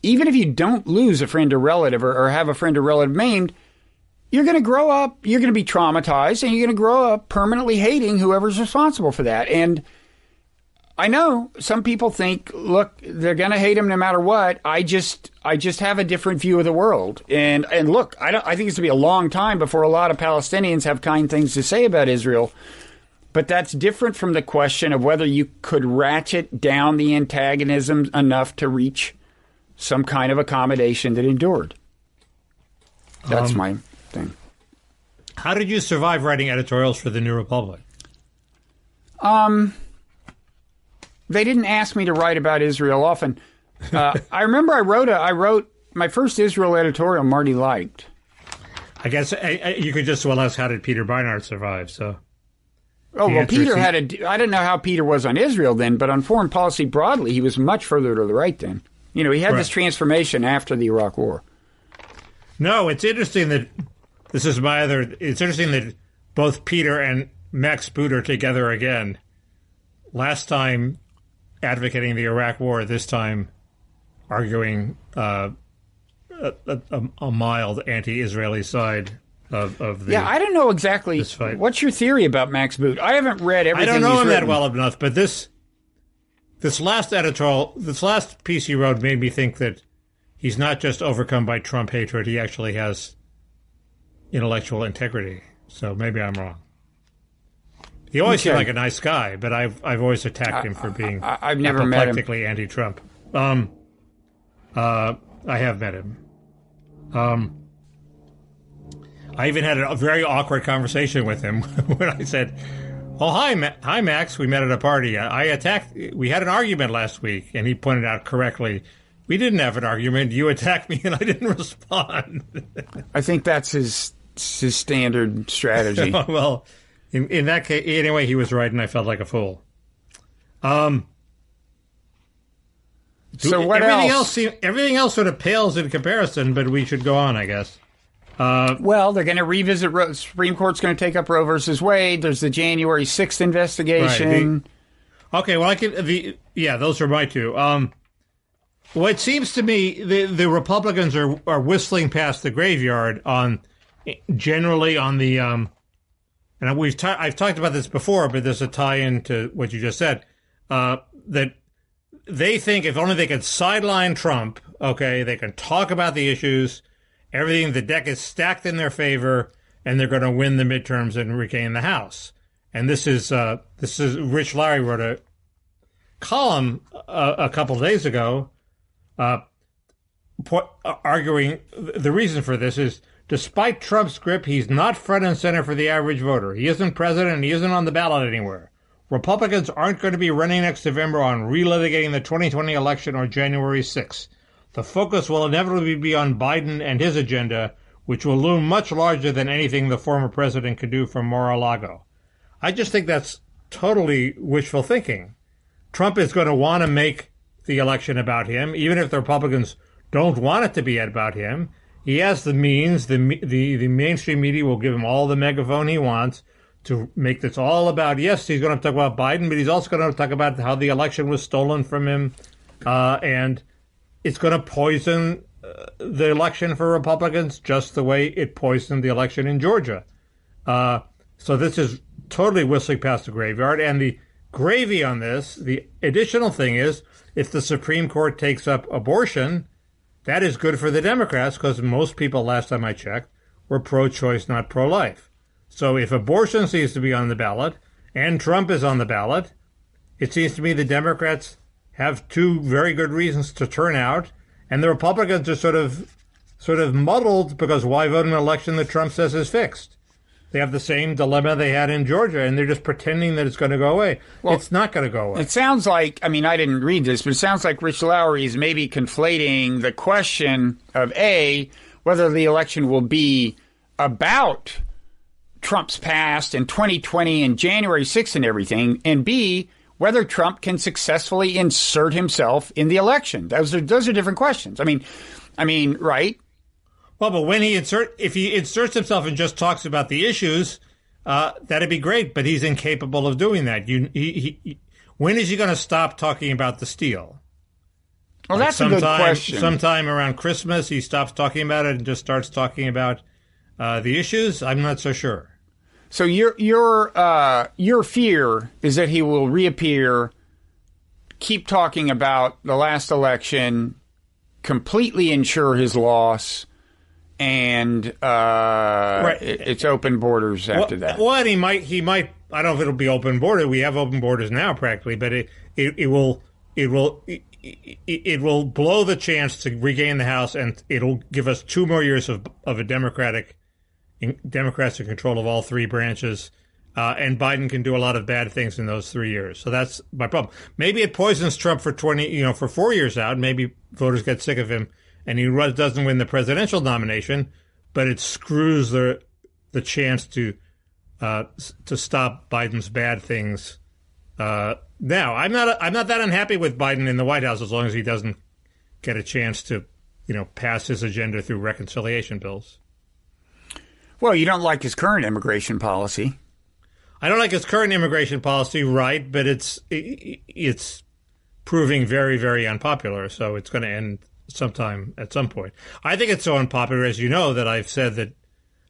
even if you don't lose a friend or relative or have a friend or relative maimed, you're going to grow up, you're going to be traumatized, and you're going to grow up permanently hating whoever's responsible for that. And I know some people think, look, they're going to hate him no matter what. I just have a different view of the world. And look, I think it's going to be a long time before a lot of Palestinians have kind things to say about Israel. But that's different from the question of whether you could ratchet down the antagonism enough to reach some kind of accommodation that endured. That's my thing. How did you survive writing editorials for the New Republic? They didn't ask me to write about Israel often. I remember I wrote my first Israel editorial Marty liked. I guess you could just ask how did Peter Beinart survive, so... Oh, well, Peter I didn't know how Peter was on Israel then, but on foreign policy broadly, he was much further to the right then. You know, he had this transformation after the Iraq War. No, it's interesting that it's interesting that both Peter and Max Boot are together again. Last time advocating the Iraq War, this time arguing a mild anti-Israeli side of the... Yeah, I don't know exactly. This fight. What's your theory about Max Boot? I haven't read everything I don't know he's him written. that well enough, but this last editorial, this last piece he wrote made me think that he's not just overcome by Trump hatred, he actually has intellectual integrity. So maybe I'm wrong. He always seemed like a nice guy, but I've always attacked him for being I've never met him. apoplectically anti-Trump. I have met him. I even had a very awkward conversation with him when I said, "Oh, hi, Max. We met at a party. We had an argument last week," and he pointed out correctly, "We didn't have an argument. You attacked me, and I didn't respond." I think that's his standard strategy. Well, in that case, anyway, he was right, and I felt like a fool. So what else? Everything else sort of pales in comparison, but we should go on, I guess. Well, they're going to revisit Supreme Court's going to take up Roe versus Wade. There's the January 6th investigation. Right, okay, well, those are my two. Well, it seems to me the Republicans are whistling past the graveyard generally on the and I've talked about this before, but there's a tie-in to what you just said, that they think if only they could sideline Trump, okay, they can talk about the issues. Everything, the deck is stacked in their favor, and they're going to win the midterms and regain the House. And this is Rich Lowry wrote a column a couple of days ago, arguing the reason for this is, despite Trump's grip, he's not front and center for the average voter. He isn't president, and he isn't on the ballot anywhere. Republicans aren't going to be running next November on relitigating the 2020 election or January 6th. The focus will inevitably be on Biden and his agenda, which will loom much larger than anything the former president could do from Mar-a-Lago. I just think that's totally wishful thinking. Trump is going to want to make the election about him, even if the Republicans don't want it to be about him. He has the means. The mainstream media will give him all the megaphone he wants to make this all about, yes, he's going to talk about Biden, but he's also going to talk about how the election was stolen from him, and it's going to poison the election for Republicans just the way it poisoned the election in Georgia. So this is totally whistling past the graveyard. And the gravy on this, the additional thing is, if the Supreme Court takes up abortion, that is good for the Democrats because most people, last time I checked, were pro-choice, not pro-life. So if abortion seems to be on the ballot and Trump is on the ballot, it seems to me the Democrats have two very good reasons to turn out, and the Republicans are sort of muddled because why vote in an election that Trump says is fixed? They have the same dilemma they had in Georgia, and they're just pretending that it's going to go away. Well, it's not going to go away. It sounds like, I mean, I didn't read this, but it sounds like Rich Lowry is maybe conflating the question of A, whether the election will be about Trump's past and 2020 and January 6th and everything, and B, whether Trump can successfully insert himself in the election. Those are different questions. I mean, right? Well, but if he inserts himself and just talks about the issues, that'd be great. But he's incapable of doing that. When is he going to stop talking about the steal? Well, that's a good question. Sometime around Christmas, he stops talking about it and just starts talking about the issues. I'm not so sure. So your fear is that he will reappear, keep talking about the last election, completely ensure his loss, and it's open borders after that. Well, and he might. I don't know if it'll be open border. We have open borders now, practically, but it will blow the chance to regain the House, and it'll give us 2 more years of a Democrats in control of all 3 branches, and Biden can do a lot of bad things in those 3 years. So that's my problem. Maybe it poisons Trump for 4 years out. Maybe voters get sick of him, and he doesn't win the presidential nomination, but it screws the chance to stop Biden's bad things. Now, I'm not that unhappy with Biden in the White House as long as he doesn't get a chance to, pass his agenda through reconciliation bills. Well, you don't like his current immigration policy. I don't like his current immigration policy, right? But it's proving very, very unpopular. So it's going to end sometime at some point. I think it's so unpopular, as you know, that I've said that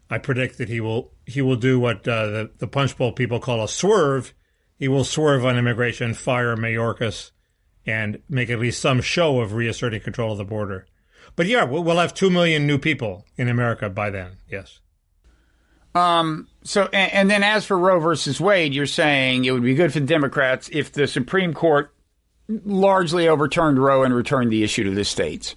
I predict that he will do what the Punch Bowl people call a swerve. He will swerve on immigration, fire Mayorkas, and make at least some show of reasserting control of the border. But yeah, we'll have 2 million new people in America by then. Yes. So, and then as for Roe versus Wade, you're saying it would be good for the Democrats if the Supreme Court largely overturned Roe and returned the issue to the states.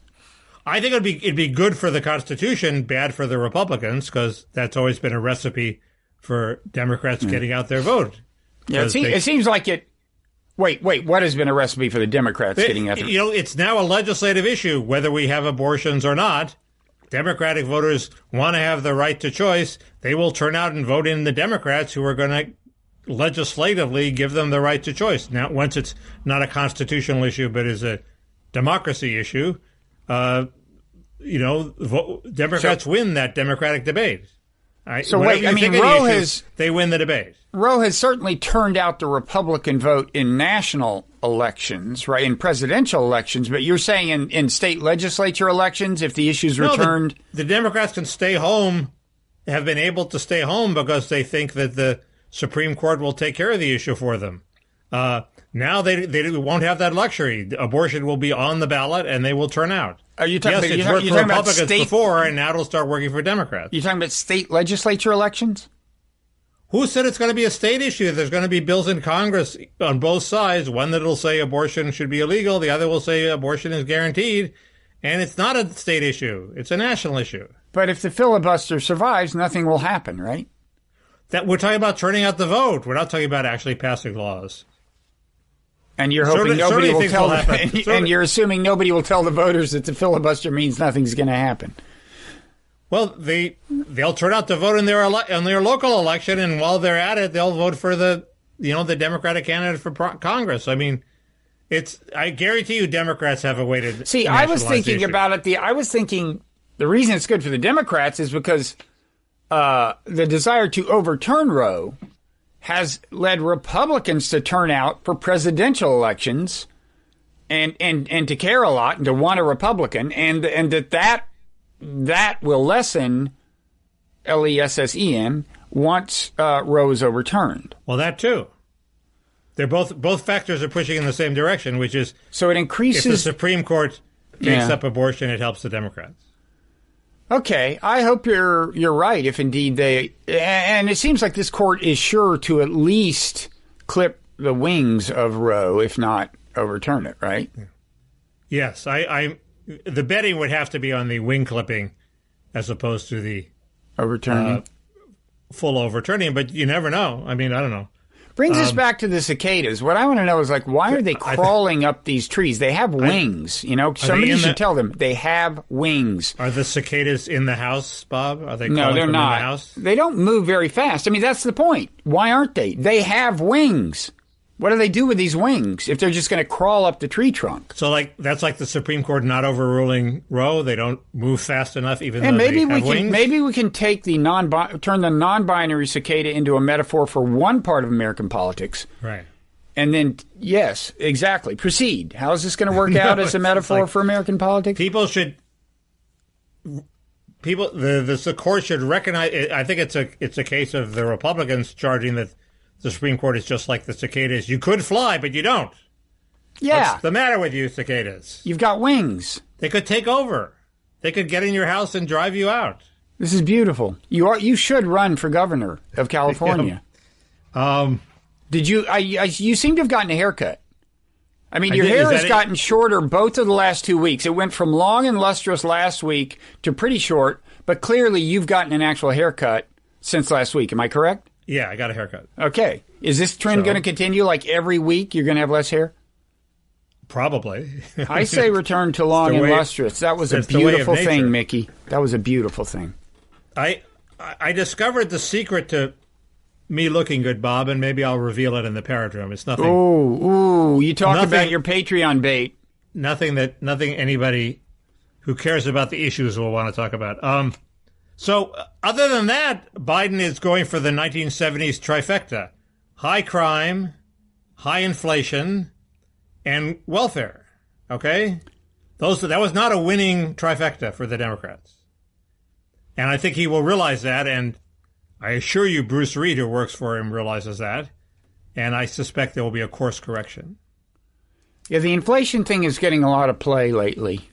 I think it'd be good for the Constitution, bad for the Republicans, because that's always been a recipe for Democrats getting out their vote. Yeah, it seems like it. Wait, what has been a recipe for the Democrats getting out? It's now a legislative issue whether we have abortions or not. Democratic voters want to have the right to choice. They will turn out and vote in the Democrats who are going to legislatively give them the right to choice. Now, once it's not a constitutional issue but is a democracy issue, Democrats win that democratic debate. So wait, they win the debate. Roe has certainly turned out the Republican vote in national elections, right, in presidential elections, but you're saying in state legislature elections, if the issue's returned? The Democrats can stay home, have been able to stay home because they think that the Supreme Court will take care of the issue for them. Now they won't have that luxury. Abortion will be on the ballot and they will turn out. Are you talking it's worked for Republicans before, and now it'll start working for Democrats. You're talking about state legislature elections? Who said it's going to be a state issue? There's going to be bills in Congress on both sides. One that will say abortion should be illegal. The other will say abortion is guaranteed. And it's not a state issue. It's a national issue. But if the filibuster survives, nothing will happen, right? That we're talking about turning out the vote. We're not talking about actually passing laws. And you're hoping nobody will tell them, and you're assuming nobody will tell the voters that the filibuster means nothing's going to happen. Well, they'll turn out to vote in their local election, and while they're at it, they'll vote for the Democratic candidate for Congress. I mean, I guarantee you, Democrats have a way to. See, I was thinking about it. I was thinking the reason it's good for the Democrats is because the desire to overturn Roe has led Republicans to turn out for presidential elections and to care a lot and to want a Republican, and that will lessen, LESSEN, once Roe is overturned. Well, that too. They're both factors are pushing in the same direction, which is so it increases. If the Supreme Court takes up abortion, it helps the Democrats. Okay, I hope you're right. If indeed and it seems like this court is sure to at least clip the wings of Roe, if not overturn it, right? Yes, the betting would have to be on the wing clipping as opposed to the overturning, full overturning. But you never know. I mean, I don't know. Brings us back to the cicadas. What I want to know is, why are they crawling up these trees? They have wings, Somebody should tell them they have wings. Are the cicadas in the house, Bob? Are they? No, they're not. In the house? They don't move very fast. I mean, that's the point. Why aren't they? They have wings. What do they do with these wings if they're just going to crawl up the tree trunk? So, that's like the Supreme Court not overruling Roe. They don't move fast enough, even though they have wings. Maybe we can take turn the non-binary cicada into a metaphor for one part of American politics, right? And then, yes, exactly. Proceed. How is this going to work out as a metaphor for American politics? The court should recognize. I think it's a case of the Republicans charging that the Supreme Court is just like the cicadas. You could fly, but you don't. Yeah. What's the matter with you, cicadas? You've got wings. They could take over. They could get in your house and drive you out. This is beautiful. You should run for governor of California. Did you? You seem to have gotten a haircut. I mean, your hair has gotten shorter both of the last 2 weeks. It went from long and lustrous last week to pretty short, but clearly you've gotten an actual haircut since last week. Am I correct? Yeah, I got a haircut. Okay. Is this trend going to continue? Like every week you're going to have less hair? Probably. I say return to long and lustrous. That was a beautiful thing, Mickey. That was a beautiful thing. I discovered the secret to me looking good, Bob, and maybe I'll reveal it in the Parrot Room. It's nothing. Ooh, you talk about your Patreon bait. Nothing anybody who cares about the issues will want to talk about. So other than that, Biden is going for the 1970s trifecta: high crime, high inflation, and welfare. Okay? That was not a winning trifecta for the Democrats. And I think he will realize that, and I assure you Bruce Reed, who works for him, realizes that, and I suspect there will be a course correction. Yeah, the inflation thing is getting a lot of play lately.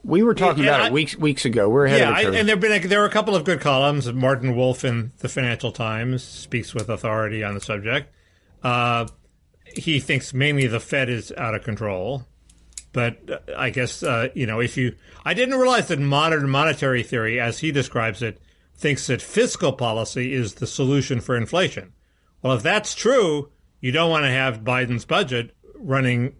We were talking about it weeks ago. We're ahead of the curve. And there are a couple of good columns. Martin Wolf in the Financial Times speaks with authority on the subject. He thinks mainly the Fed is out of control. But I guess, I didn't realize that modern monetary theory, as he describes it, thinks that fiscal policy is the solution for inflation. Well, if that's true, you don't want to have Biden's budget running,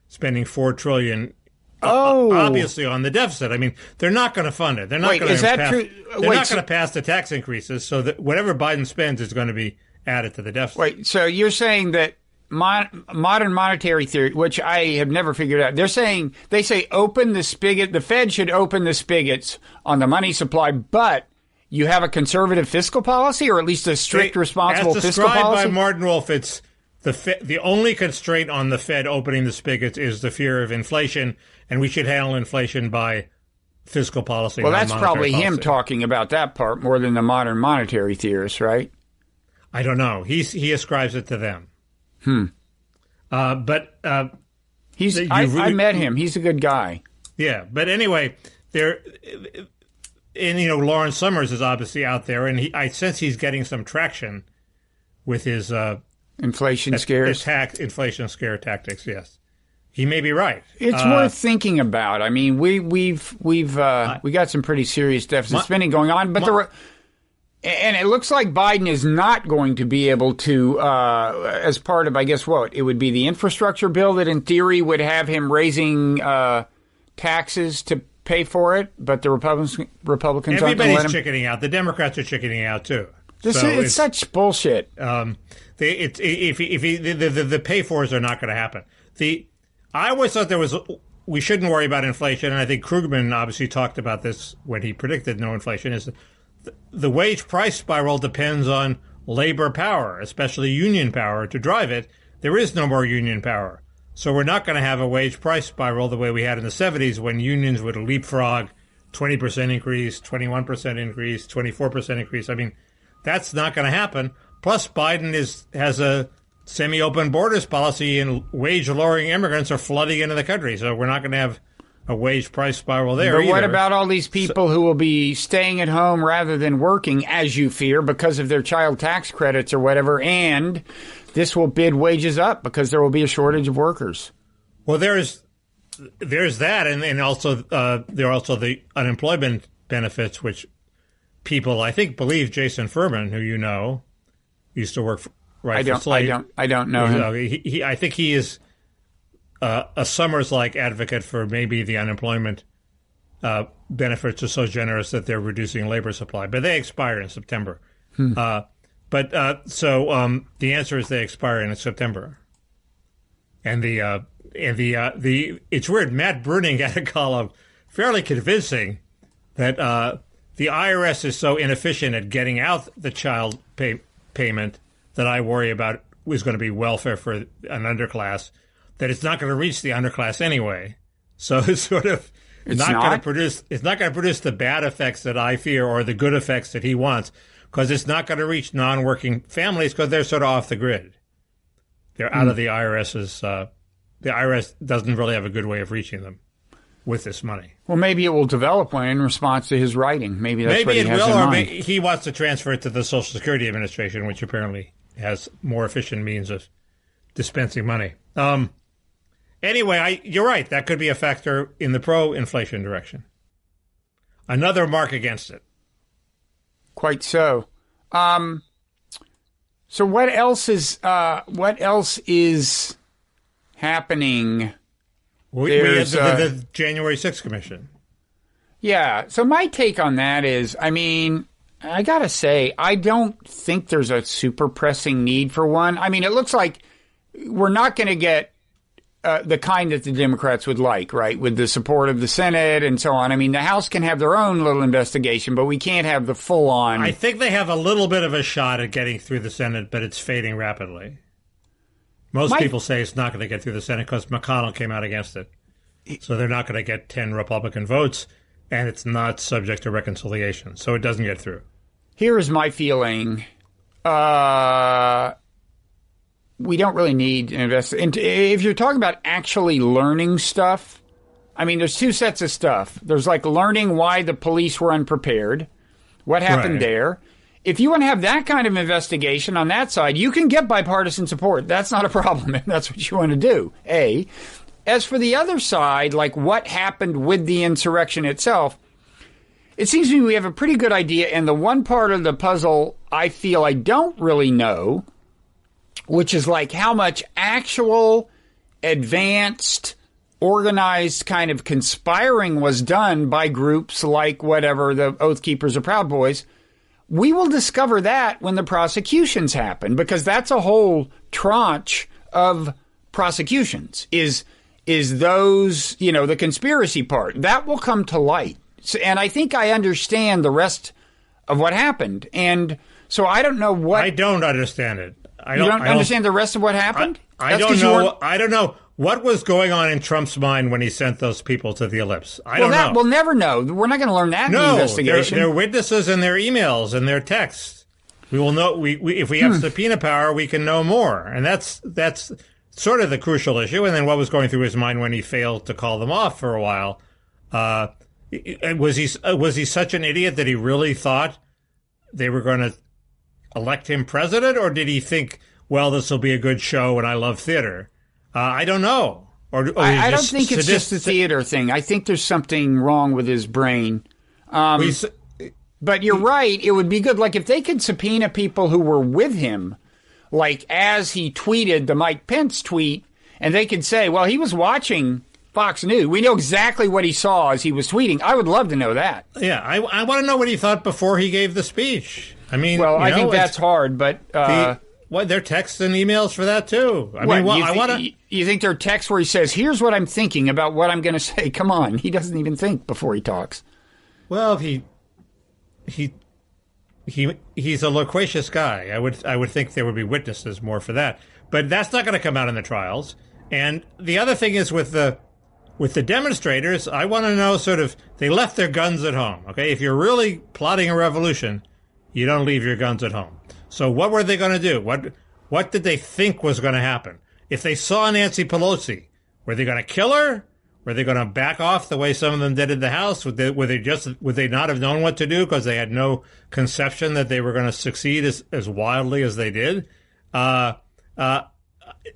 spending $4 trillion, obviously on the deficit. I mean, they're not going to fund it. They're not going to pass the tax increases, so that whatever Biden spends is going to be added to the deficit. Wait, so you're saying that modern monetary theory, which I have never figured out, they say open the spigot. The Fed should open the spigots on the money supply, but you have a conservative fiscal policy, or at least a strict, responsible fiscal policy? As described by Martin Wolf, it's the only constraint on the Fed opening the spigots is the fear of inflation, and we should handle inflation by fiscal policy. Well, that's probably him talking about that part more than the modern monetary theorists, right? I don't know. He ascribes it to them. I met him. He's a good guy. Yeah, but anyway, Lawrence Summers is obviously out there, and I sense he's getting some traction with his inflation scares, inflation scare tactics. Yes, he may be right. It's worth thinking about. I mean, we got some pretty serious deficit spending going on, but and it looks like Biden is not going to be able to, as part of, I guess, it would be the infrastructure bill that in theory would have him raising taxes to pay for it, but the Republicans aren't going to let him. Everybody's chickening out. The Democrats are chickening out too. It's such bullshit. The pay-fors are not going to happen. I always thought we shouldn't worry about inflation, and I think Krugman obviously talked about this when he predicted no inflation, is the wage price spiral depends on labor power, especially union power, to drive it. There is no more union power. So we're not going to have a wage price spiral the way we had in the 70s when unions would leapfrog 20% increase, 21% increase, 24% increase. I mean, that's not going to happen. Plus, Biden has a semi-open borders policy, and wage-lowering immigrants are flooding into the country. So we're not going to have a wage price spiral there But either. What about all these people who will be staying at home rather than working, as you fear, because of their child tax credits or whatever, and this will bid wages up because there will be a shortage of workers? Well, there's that, and also there are also the unemployment benefits, which people, I think, believe Jason Furman, who used to work for Wright for Slate. I don't know him. I think he is a Summers-like advocate for maybe the unemployment benefits are so generous that they're reducing labor supply, but they expire in September. So the answer is they expire in September. And it's weird. Matt Bruning had a column fairly convincing that the IRS is so inefficient at getting out the child payment that I worry about is going to be welfare for an underclass, that it's not going to reach the underclass anyway. So it's sort of not going to produce the bad effects that I fear or the good effects that he wants, because it's not going to reach non-working families because they're sort of off the grid. They're out of the IRS's. The IRS doesn't really have a good way of reaching them. with this money. Well, maybe it will develop one in response to his writing. Maybe that's what he has in mind. Maybe he wants to transfer it to the Social Security Administration, which apparently has more efficient means of dispensing money. Anyway, you're right. That could be a factor in the pro-inflation direction. Another mark against it. Quite so. So what else is happening? We had the January 6th Commission. Yeah. So my take on that is, I mean, I got to say, I don't think there's a super pressing need for one. I mean, it looks like we're not going to get the kind that the Democrats would like, right, with the support of the Senate and so on. I mean, the House can have their own little investigation, but we can't have the full-on. I think they have a little bit of a shot at getting through the Senate, but it's fading rapidly. Most people say it's not going to get through the Senate because McConnell came out against it. So they're not going to get 10 Republican votes, and it's not subject to reconciliation. So it doesn't get through. Here is my feeling. We don't really need to invest. If you're talking about actually learning stuff, I mean, there's two sets of stuff. There's like learning why the police were unprepared, what happened there. If you want to have that kind of investigation on that side, you can get bipartisan support. That's not a problem, and that's what you want to do, A. As for the other side, like what happened with the insurrection itself, it seems to me we have a pretty good idea, and the one part of the puzzle I feel I don't really know, which is like how much actual, advanced, organized kind of conspiring was done by groups like whatever, the Oath Keepers or Proud Boys. We will discover that when the prosecutions happen, because that's a whole tranche of prosecutions, is those, you know, the conspiracy part. That will come to light. So, and I think I understand the rest of what happened. And so I don't know what... I don't understand it. You don't understand the rest of what happened? I don't know. I don't know what was going on in Trump's mind when he sent those people to the ellipse. I don't know. We'll never know. We're not going to learn that in the investigation. They're witnesses and their emails and their texts. We will know. If we have subpoena power, we can know more. And that's sort of the crucial issue. And then what was going through his mind when he failed to call them off for a while? Was he such an idiot that he really thought they were going to elect him president, or did he think, well, this will be a good show and I love theater? I don't know. I don't think it's just a theater thing. I think there's something wrong with his brain. But you're right. It would be good. Like if they could subpoena people who were with him, like as he tweeted the Mike Pence tweet, and they could say, well, he was watching Fox News. We know exactly what he saw as he was tweeting. I would love to know that. Yeah, I want to know what he thought before he gave the speech. I mean, well, I think that's hard, but there are texts and emails for that too. I mean, I want to. You think there are texts where he says, "Here's what I'm thinking about what I'm going to say." Come on, he doesn't even think before he talks. Well, he's a loquacious guy. I would think there would be witnesses more for that, but that's not going to come out in the trials. And the other thing is with the demonstrators, I want to know sort of, they left their guns at home. Okay, if you're really plotting a revolution, you don't leave your guns at home. So what were they going to do? What did they think was going to happen? If they saw Nancy Pelosi, were they going to kill her? Were they going to back off the way some of them did in the House? Would they not have known what to do because they had no conception that they were going to succeed as wildly as they did? I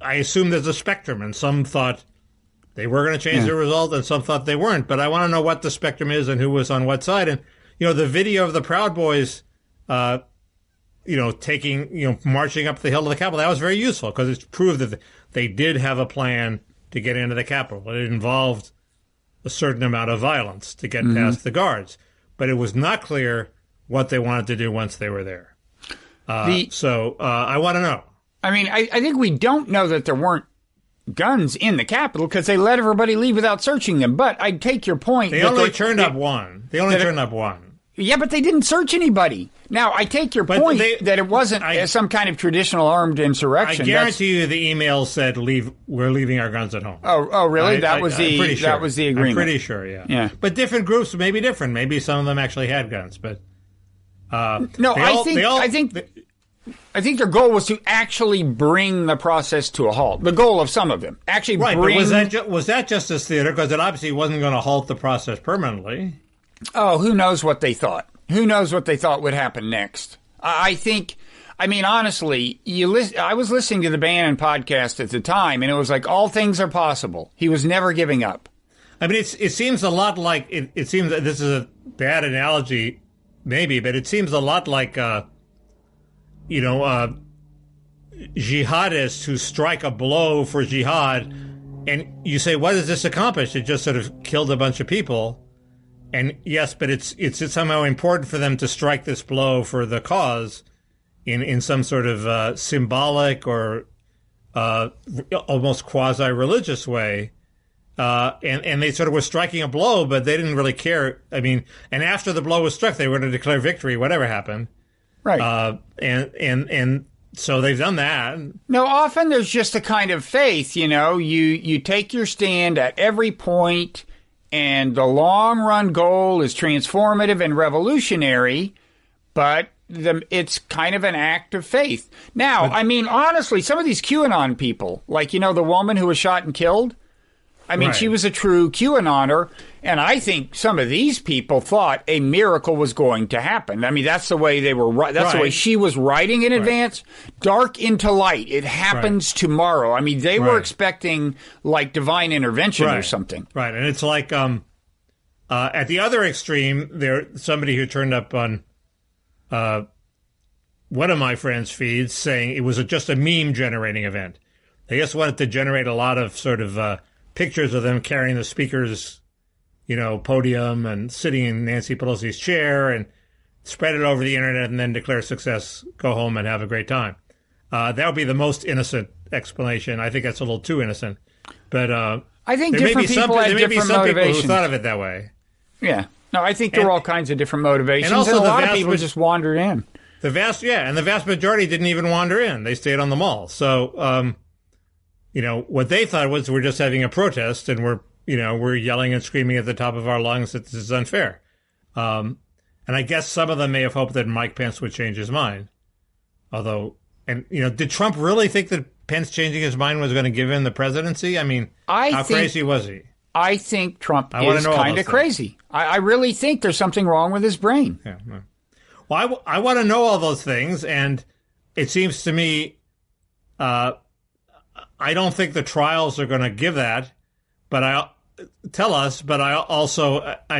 assume there's a spectrum, and some thought they were going to change the result, and some thought they weren't. But I want to know what the spectrum is and who was on what side. And the video of the Proud Boys, marching up the hill to the Capitol, that was very useful because it proved that they did have a plan to get into the Capitol. It involved a certain amount of violence to get past the guards, but it was not clear what they wanted to do once they were there. So I want to know. I mean, I think we don't know that there weren't guns in the Capitol because they let everybody leave without searching them. But I take your point. They only turned up one. Yeah, but they didn't search anybody. Now, I take your point that it wasn't some kind of traditional armed insurrection. I guarantee you the email said, we're leaving our guns at home. Oh, really? That was the agreement. I'm pretty sure, yeah. But different groups may be different. Maybe some of them actually had guns. But I think I think their goal was to actually bring the process to a halt. The goal of some of them. Actually right, bring... but was that justice theater? Because it obviously wasn't going to halt the process permanently. Oh, who knows what they thought? Who knows what they thought would happen next? I think... I mean, honestly, I was listening to the Bannon podcast at the time, and it was like, all things are possible. He was never giving up. I mean, it seems a lot like... It seems that this is a bad analogy, maybe, but it seems a lot like... jihadists who strike a blow for jihad, and you say, what does this accomplish? It just sort of killed a bunch of people. And yes, but it's somehow important for them to strike this blow for the cause in some sort of symbolic or almost quasi-religious way. And they sort of were striking a blow, but they didn't really care. I mean, and after the blow was struck, they were going to declare victory, whatever happened. Right. And so they've done that. No, often there's just a kind of faith, you take your stand at every point, and the long run goal is transformative and revolutionary, but it's kind of an act of faith. Now, I mean, honestly, some of these QAnon people, like, the woman who was shot and killed, I mean, She was a true QAnoner, and I think some of these people thought a miracle was going to happen. I mean, that's the way they were. That's the way she was writing in advance. Dark into light. It happens tomorrow. I mean, they were expecting like divine intervention or something. Right, and it's like at the other extreme, there's somebody who turned up on one of my friends' feeds saying it was just a meme generating event. They just wanted to generate a lot of sort of pictures of them carrying the speaker's, podium and sitting in Nancy Pelosi's chair and spread it over the internet and then declare success, go home and have a great time. That would be the most innocent explanation. I think that's a little too innocent. But I think different people had different motivations. There may be some people who thought of it that way. Yeah. No, I think there were all kinds of different motivations. And also a lot of people just wandered in. The vast majority didn't even wander in. They stayed on the mall. So, what they thought was we're just having a protest and we're yelling and screaming at the top of our lungs that this is unfair. And I guess some of them may have hoped that Mike Pence would change his mind. Although, did Trump really think that Pence changing his mind was going to give him the presidency? I mean, how crazy was he? I think Trump is kind of crazy. I really think there's something wrong with his brain. Yeah. Well, I want to know all those things, and it seems to me I don't think the trials are going to give that, but I've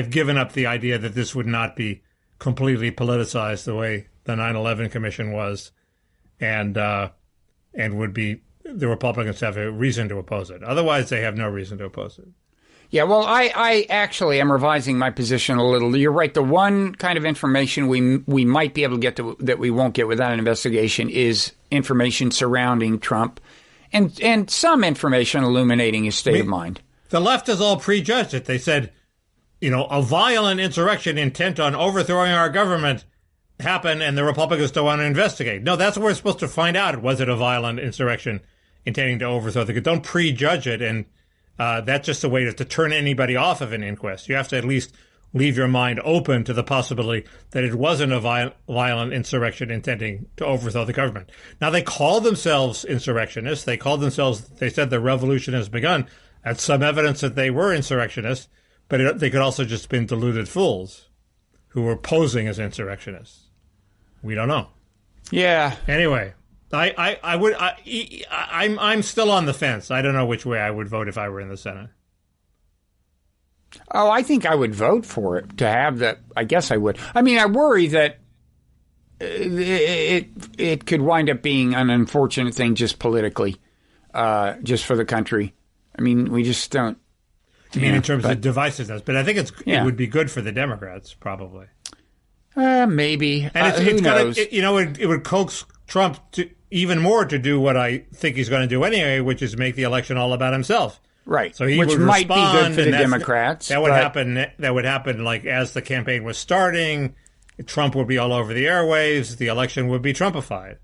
given up the idea that this would not be completely politicized the way the 9/11 Commission was, and would be the Republicans have a reason to oppose it. Otherwise, they have no reason to oppose it. Yeah, well, I actually am revising my position a little. You're right. The one kind of information we might be able to get to that we won't get without an investigation is information surrounding Trump and some information illuminating his state of mind. The left has all prejudged it. They said, a violent insurrection intent on overthrowing our government happened and the Republicans don't want to investigate. No, that's what we're supposed to find out. Was it a violent insurrection intending to overthrow the government? Don't prejudge it. And that's just a way to turn anybody off of an inquest. You have to at least leave your mind open to the possibility that it wasn't a violent insurrection intending to overthrow the government. Now, they call themselves insurrectionists. They said the revolution has begun. That's some evidence that they were insurrectionists, but they could also just been deluded fools who were posing as insurrectionists. We don't know. Yeah. Anyway. I'm still on the fence. I don't know which way I would vote if I were in the Senate. Oh, I think I would vote for it to have that. I guess I would. I mean, I worry that it could wind up being an unfortunate thing just politically, just for the country. I mean, we just don't. I mean, in terms of divisiveness, but I think it would be good for the Democrats, probably. Maybe. And who knows? It would coax Trump even more to do what I think he's going to do anyway, which is make the election all about himself. Right. So he which would might respond, be good for the Democrats. That would happen like as the campaign was starting. Trump would be all over the airwaves. The election would be Trumpified.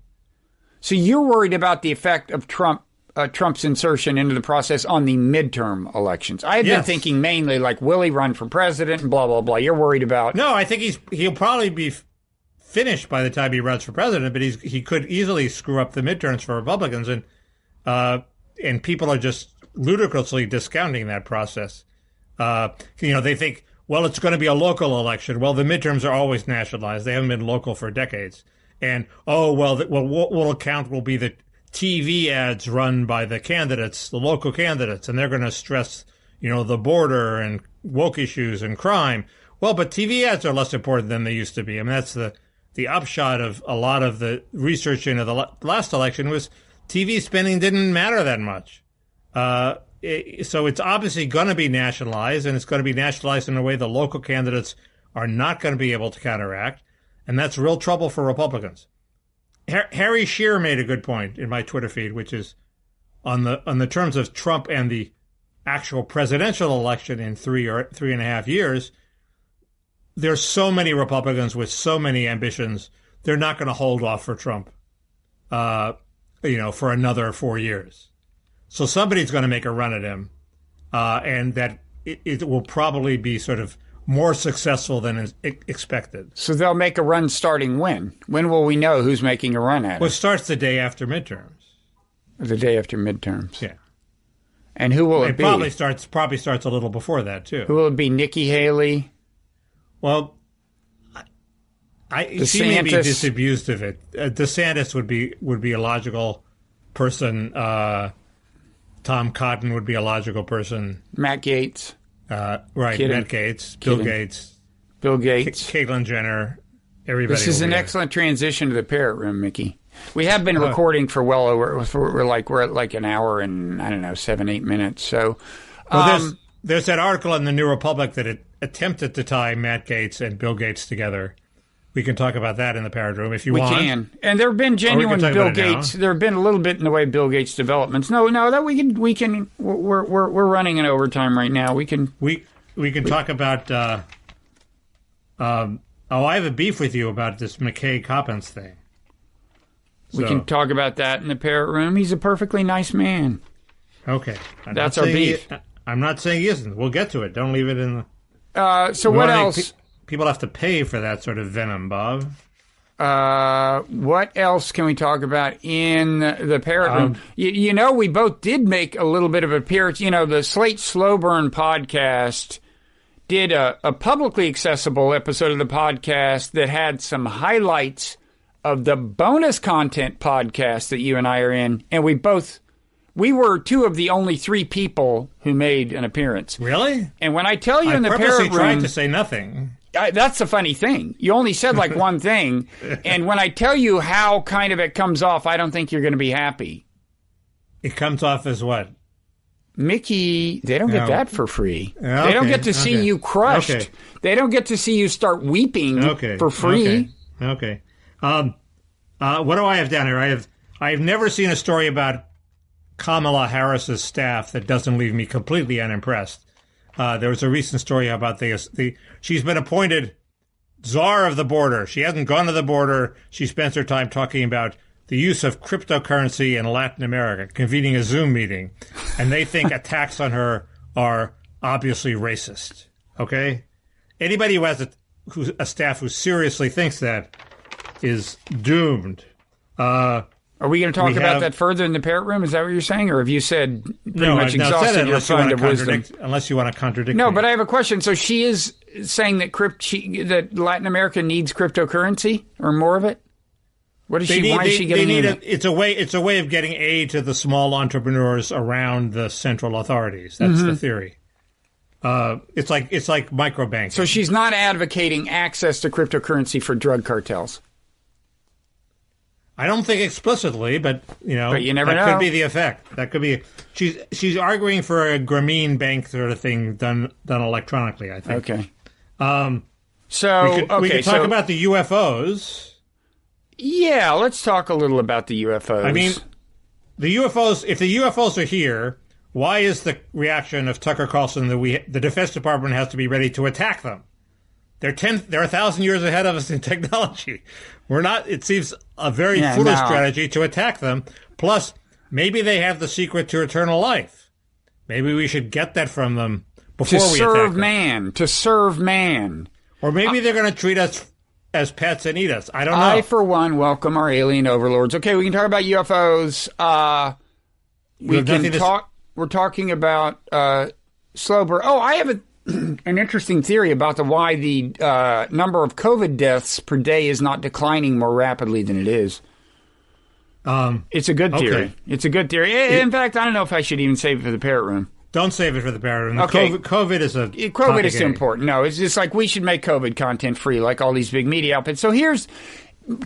So you're worried about the effect of Trump's insertion into the process on the midterm elections. I had been thinking mainly like, will he run for president and blah, blah, blah. You're worried about... No, I think he'll probably be finished by the time he runs for president, but he could easily screw up the midterms for Republicans, and people are just ludicrously discounting that process. They think, well, it's going to be a local election. Well, the midterms are always nationalized. They haven't been local for decades. And, what will count will be the TV ads run by the candidates, the local candidates, and they're going to stress, the border and woke issues and crime. Well, but TV ads are less important than they used to be. I mean, that's the upshot of a lot of the research into the last election was TV spending didn't matter that much. So it's obviously going to be nationalized, and it's going to be nationalized in a way the local candidates are not going to be able to counteract. And that's real trouble for Republicans. Harry Shearer made a good point in my Twitter feed, which is on the terms of Trump and the actual presidential election in 3.5 years. There's so many Republicans with so many ambitions. They're not going to hold off for Trump, for another 4 years. So somebody's going to make a run at him, and that it will probably be sort of more successful than is expected. So they'll make a run starting when? When will we know who's making a run at it? Well, it starts the day after midterms. The day after midterms. Yeah. And who will it be? Probably starts a little before that, too. Who will it be? Nikki Haley? Well, she may be disabused of it. DeSantis would be a logical person. Tom Cotton would be a logical person. Matt Gaetz. Right, Matt Gaetz, Bill Gates. Caitlyn Jenner, everybody. This is an excellent transition to the Parrot Room, Mickey. We have been recording for well over, we're at like an hour and, 7-8 minutes. So, there's that article in the New Republic that it attempted to tie Matt Gaetz and Bill Gates together. We can talk about that in the Parrot Room if you want. We can. And there have been genuine Bill Gates. There have been a little bit in the way of Bill Gates developments. No, that we can. We're running in overtime right now. We can talk about. I have a beef with you about this McKay Coppins thing. We can talk about that in the Parrot Room. He's a perfectly nice man. Okay, that's our beef. I'm not saying he isn't. We'll get to it. Don't leave it in the. So what else? People have to pay for that sort of venom, Bob. What else can we talk about in the Parrot Room? We both did make a little bit of appearance. The Slate Slow Burn podcast did a publicly accessible episode of the podcast that had some highlights of the bonus content podcast that you and I are in. And we were two of the only 3 people who made an appearance. Really? And when I tell you in the Parrot Room... I purposely tried to say nothing. That's the funny thing. You only said like one thing, and when I tell you how kind of it comes off, I don't think you're going to be happy. It comes off as what? Mickey, they don't get that for free. Okay, they don't get to see you crushed. Okay. They don't get to see you start weeping for free. Okay. What do I have down here? I've never seen a story about Kamala Harris's staff that doesn't leave me completely unimpressed. There was a recent story about she's been appointed czar of the border. She hasn't gone to the border. She spends her time talking about the use of cryptocurrency in Latin America, convening a Zoom meeting. And they think attacks on her are obviously racist. Okay? Anybody who has a staff who seriously thinks that is doomed. Are we going to talk about that further in the Parrot Room? Is that what you're saying? Or have you said pretty much exhausted your fund of wisdom? Unless you want to contradict me. No, but I have a question. So she is saying that that Latin America needs cryptocurrency or more of it? Why is she getting it? It's a way of getting aid to the small entrepreneurs around the central authorities. That's the theory. It's like microbanking. So she's not advocating access to cryptocurrency for drug cartels. I don't think explicitly, but you never know. Could be the effect. That could be. She's arguing for a Grameen Bank sort of thing done electronically, I think. Okay. We could talk about the UFOs. Yeah, let's talk a little about the UFOs. I mean, the UFOs. If the UFOs are here, why is the reaction of Tucker Carlson that the Defense Department has to be ready to attack them? They're 1,000 years ahead of us in technology. We're not. It seems a very foolish strategy to attack them. Plus, maybe they have the secret to eternal life. Maybe we should get that from them before we attack them. To serve man. Or maybe they're going to treat us as pets and eat us. I don't know. I, for one, welcome our alien overlords. Okay, we can talk about UFOs. We're talking about slow burn. Oh, I have an interesting theory about why the number of COVID deaths per day is not declining more rapidly than it is. It's a good theory. Okay. It's a good theory. In fact, I don't know if I should even save it for the Parrot Room. Don't save it for the Parrot Room. Okay. COVID is COVID is important. No, it's just like we should make COVID content free, like all these big media outfits. So here's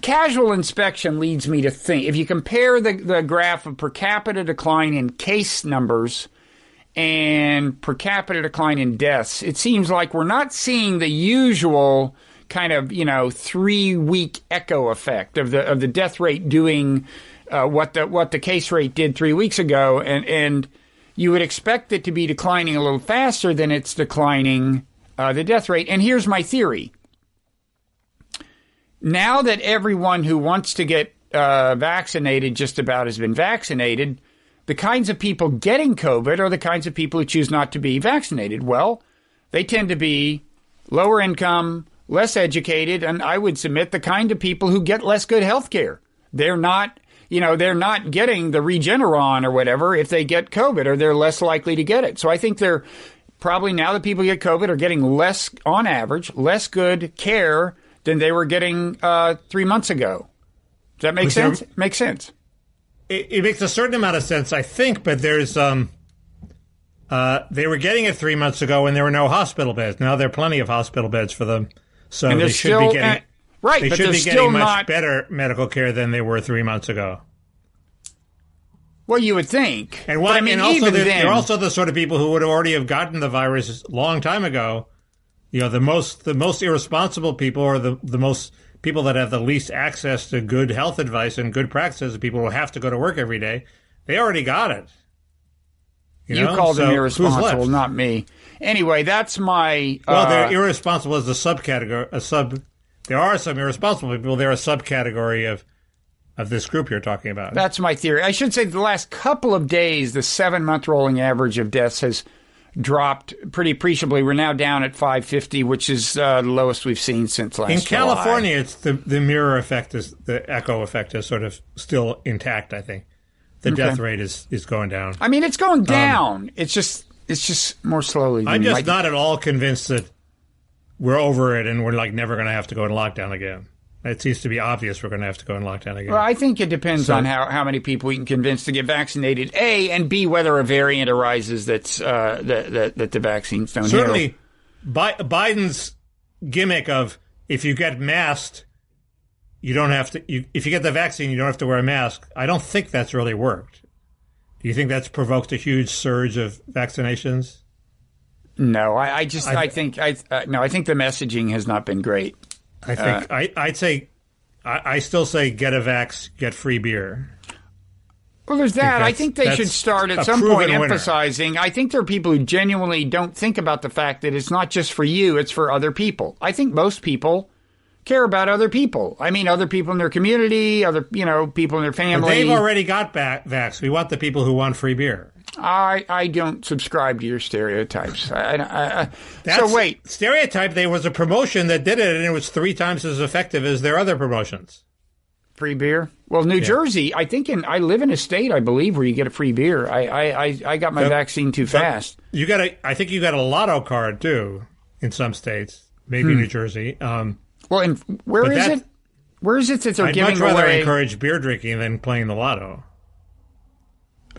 casual inspection leads me to think if you compare the graph of per capita decline in case numbers and per capita decline in deaths, it seems like we're not seeing the usual kind of 3-week echo effect of the death rate doing what the case rate did 3 weeks ago, and you would expect it to be declining a little faster than it's declining the death rate. And here's my theory. Now that everyone who wants to get vaccinated just about has been vaccinated, the kinds of people getting COVID are the kinds of people who choose not to be vaccinated. Well, they tend to be lower income, less educated, and I would submit the kind of people who get less good health care. They're not getting the Regeneron or whatever if they get COVID, or they're less likely to get it. So I think they're probably, now that people get COVID, are getting less, on average, less good care than they were getting 3 months ago. Does that make sense? Makes sense. It makes a certain amount of sense, I think, but there's they were getting it 3 months ago when there were no hospital beds. Now there are plenty of hospital beds for them, so they should be getting they should be getting much better medical care than they were 3 months ago. Well, you would think, and also they're also the sort of people who would already have gotten the virus a long time ago. The most irresponsible people, or the most people that have the least access to good health advice and good practices, the people who have to go to work every day, they already got it. You called them irresponsible, not me. Anyway, that's my... Well, they're irresponsible as a subcategory. There are some irresponsible people. They're a subcategory of this group you're talking about. That's my theory. I should say the last couple of days, the 7-month rolling average of deaths has dropped pretty appreciably. We're now down at 550, which is the lowest we've seen since last In California, July. It's the mirror effect, the echo effect is sort of still intact, I think. The death rate is going down. I mean, it's going down. It's just more slowly. I'm just not at all convinced that we're over it and we're never going to have to go in lockdown again. It seems to be obvious we're going to have to go in lockdown again. Well, I think it depends on how many people we can convince to get vaccinated, A, and B, whether a variant arises that the vaccines don't Certainly, Biden's gimmick of if you get masked, you don't have to. If you get the vaccine, you don't have to wear a mask. I don't think that's really worked. Do you think that's provoked a huge surge of vaccinations? No, I think the messaging has not been great. I think I'd say I still say get a vax, get free beer. Well, there's that. I think they should start at some point emphasizing. I think there are people who genuinely don't think about the fact that it's not just for you; it's for other people. I think most people care about other people. I mean, other people in their community, other people in their family. But they've already got vax. We want the people who want free beer. I don't subscribe to your stereotypes. So wait. Stereotype, there was a promotion that did it, and it was 3 times as effective as their other promotions. Free beer? Well, New Jersey, I live in a state, I believe, where you get a free beer. I got my vaccine too fast. I think you got a lotto card, too, in some states. Maybe New Jersey. Well, where is it? Where is it that they're giving away? I'd much rather encourage beer drinking than playing the lotto.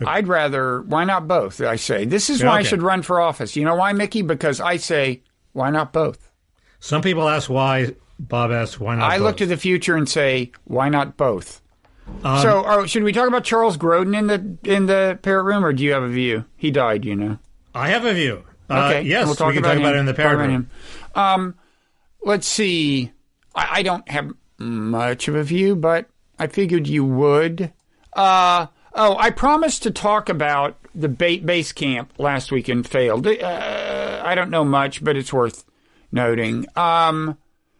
I'd rather, why not both, I say. This is why I should run for office. You know why, Mickey? Because I say, why not both? Some people ask why. Bob asks, why not both? I look to the future and say, why not both? Should we talk about Charles Grodin in the Parrot Room, or do you have a view? He died, I have a view. Okay. Yes, we can talk about it in the Parrot Room. Let's see. I don't have much of a view, but I figured you would. I promised to talk about the Basecamp last week and failed. I don't know much, but it's worth noting. We're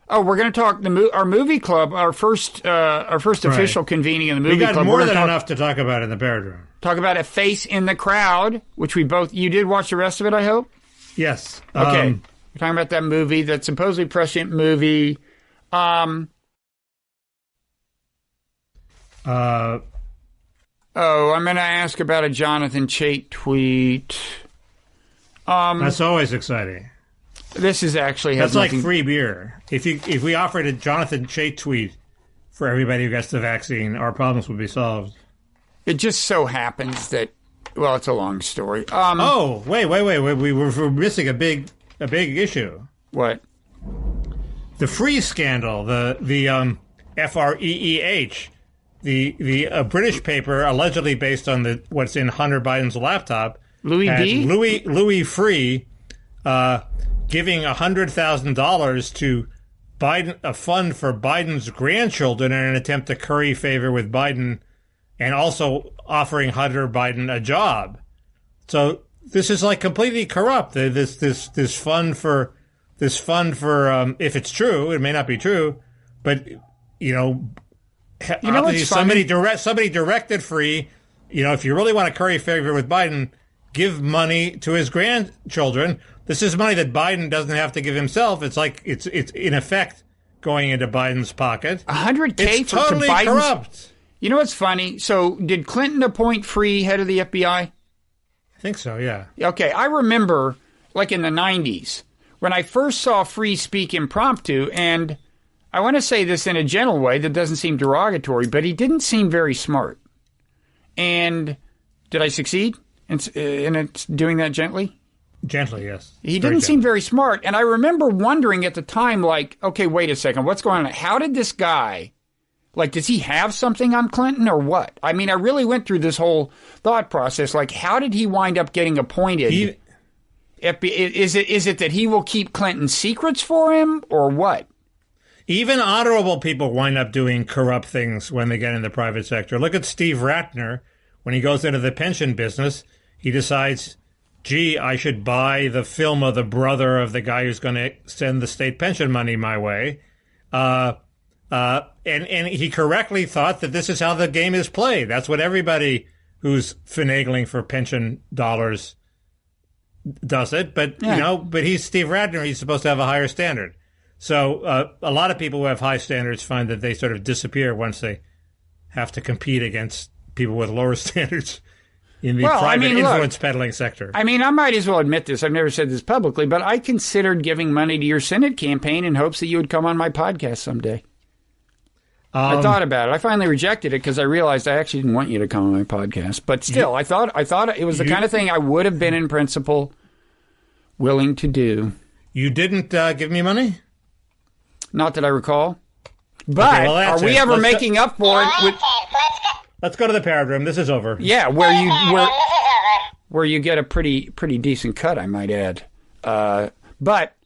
going to talk our movie club, our first official convening in the movie club. We got more than enough to talk about in the Parrot Room. Talk about A Face in the Crowd, which you did watch the rest of it, I hope? Yes. Okay. We're talking about that movie, that supposedly prescient movie. I'm going to ask about a Jonathan Chait tweet. That's always exciting. This is actually that's like free beer. If we offered a Jonathan Chait tweet for everybody who gets the vaccine, our problems would be solved. It just so happens that, well, it's a long story. Wait. We're missing a big issue. What? The Free scandal, the FREEH, the British paper allegedly based on what's in Hunter Biden's laptop. Louis Free giving $100,000 to Biden, a fund for Biden's grandchildren in an attempt to curry favor with Biden, and also offering Hunter Biden a job. So this is like completely corrupt. This fund for if it's true, it may not be true, but somebody directed Free. If you really want to curry favor with Biden, give money to his grandchildren. This is money that Biden doesn't have to give himself. It's like it's in effect going into Biden's pocket. $100K it's totally corrupt. You know what's funny? So did Clinton appoint Free head of the FBI? I think so, yeah. Okay, I remember like in the 90s when I first saw Free speak impromptu, and I want to say this in a gentle way that doesn't seem derogatory, but he didn't seem very smart. And did I succeed in doing that gently? Gently, yes. He didn't seem very smart. And I remember wondering at the time, like, okay, wait a second. What's going on? How did this guy, like, does he have something on Clinton or what? I mean, I really went through this whole thought process. Like, how did he wind up getting appointed? Is it that he will keep Clinton's secrets for him or what? Even honorable people wind up doing corrupt things when they get in the private sector. Look at Steve Ratner. When he goes into the pension business, he decides, gee, I should buy the film of the brother of the guy who's going to send the state pension money my way. And he correctly thought that this is how the game is played. That's what everybody who's finagling for pension dollars does it. But, but he's Steve Ratner. He's supposed to have a higher standard. So a lot of people who have high standards find that they sort of disappear once they have to compete against people with lower standards in the private influence peddling sector. I mean, I might as well admit this. I've never said this publicly, but I considered giving money to your Senate campaign in hopes that you would come on my podcast someday. I thought about it. I finally rejected it because I realized I actually didn't want you to come on my podcast. But still, I thought it was the kind of thing I would have been in principle willing to do. You didn't give me money? Not that I recall. But are we ever making up for it? Let's go to the Parrot Room. This is over. Yeah, where you get a pretty decent cut, I might add. But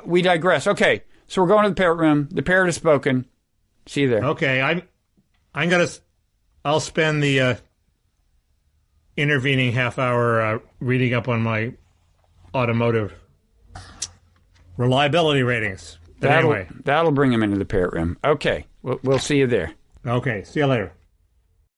we digress. Okay, so we're going to the Parrot Room. The parrot has spoken. See you there. Okay, I'll spend the intervening half hour reading up on my automotive reliability ratings. But anyway, that'll bring him into the Parrot Room. Okay, we'll see you there. Okay, see you later.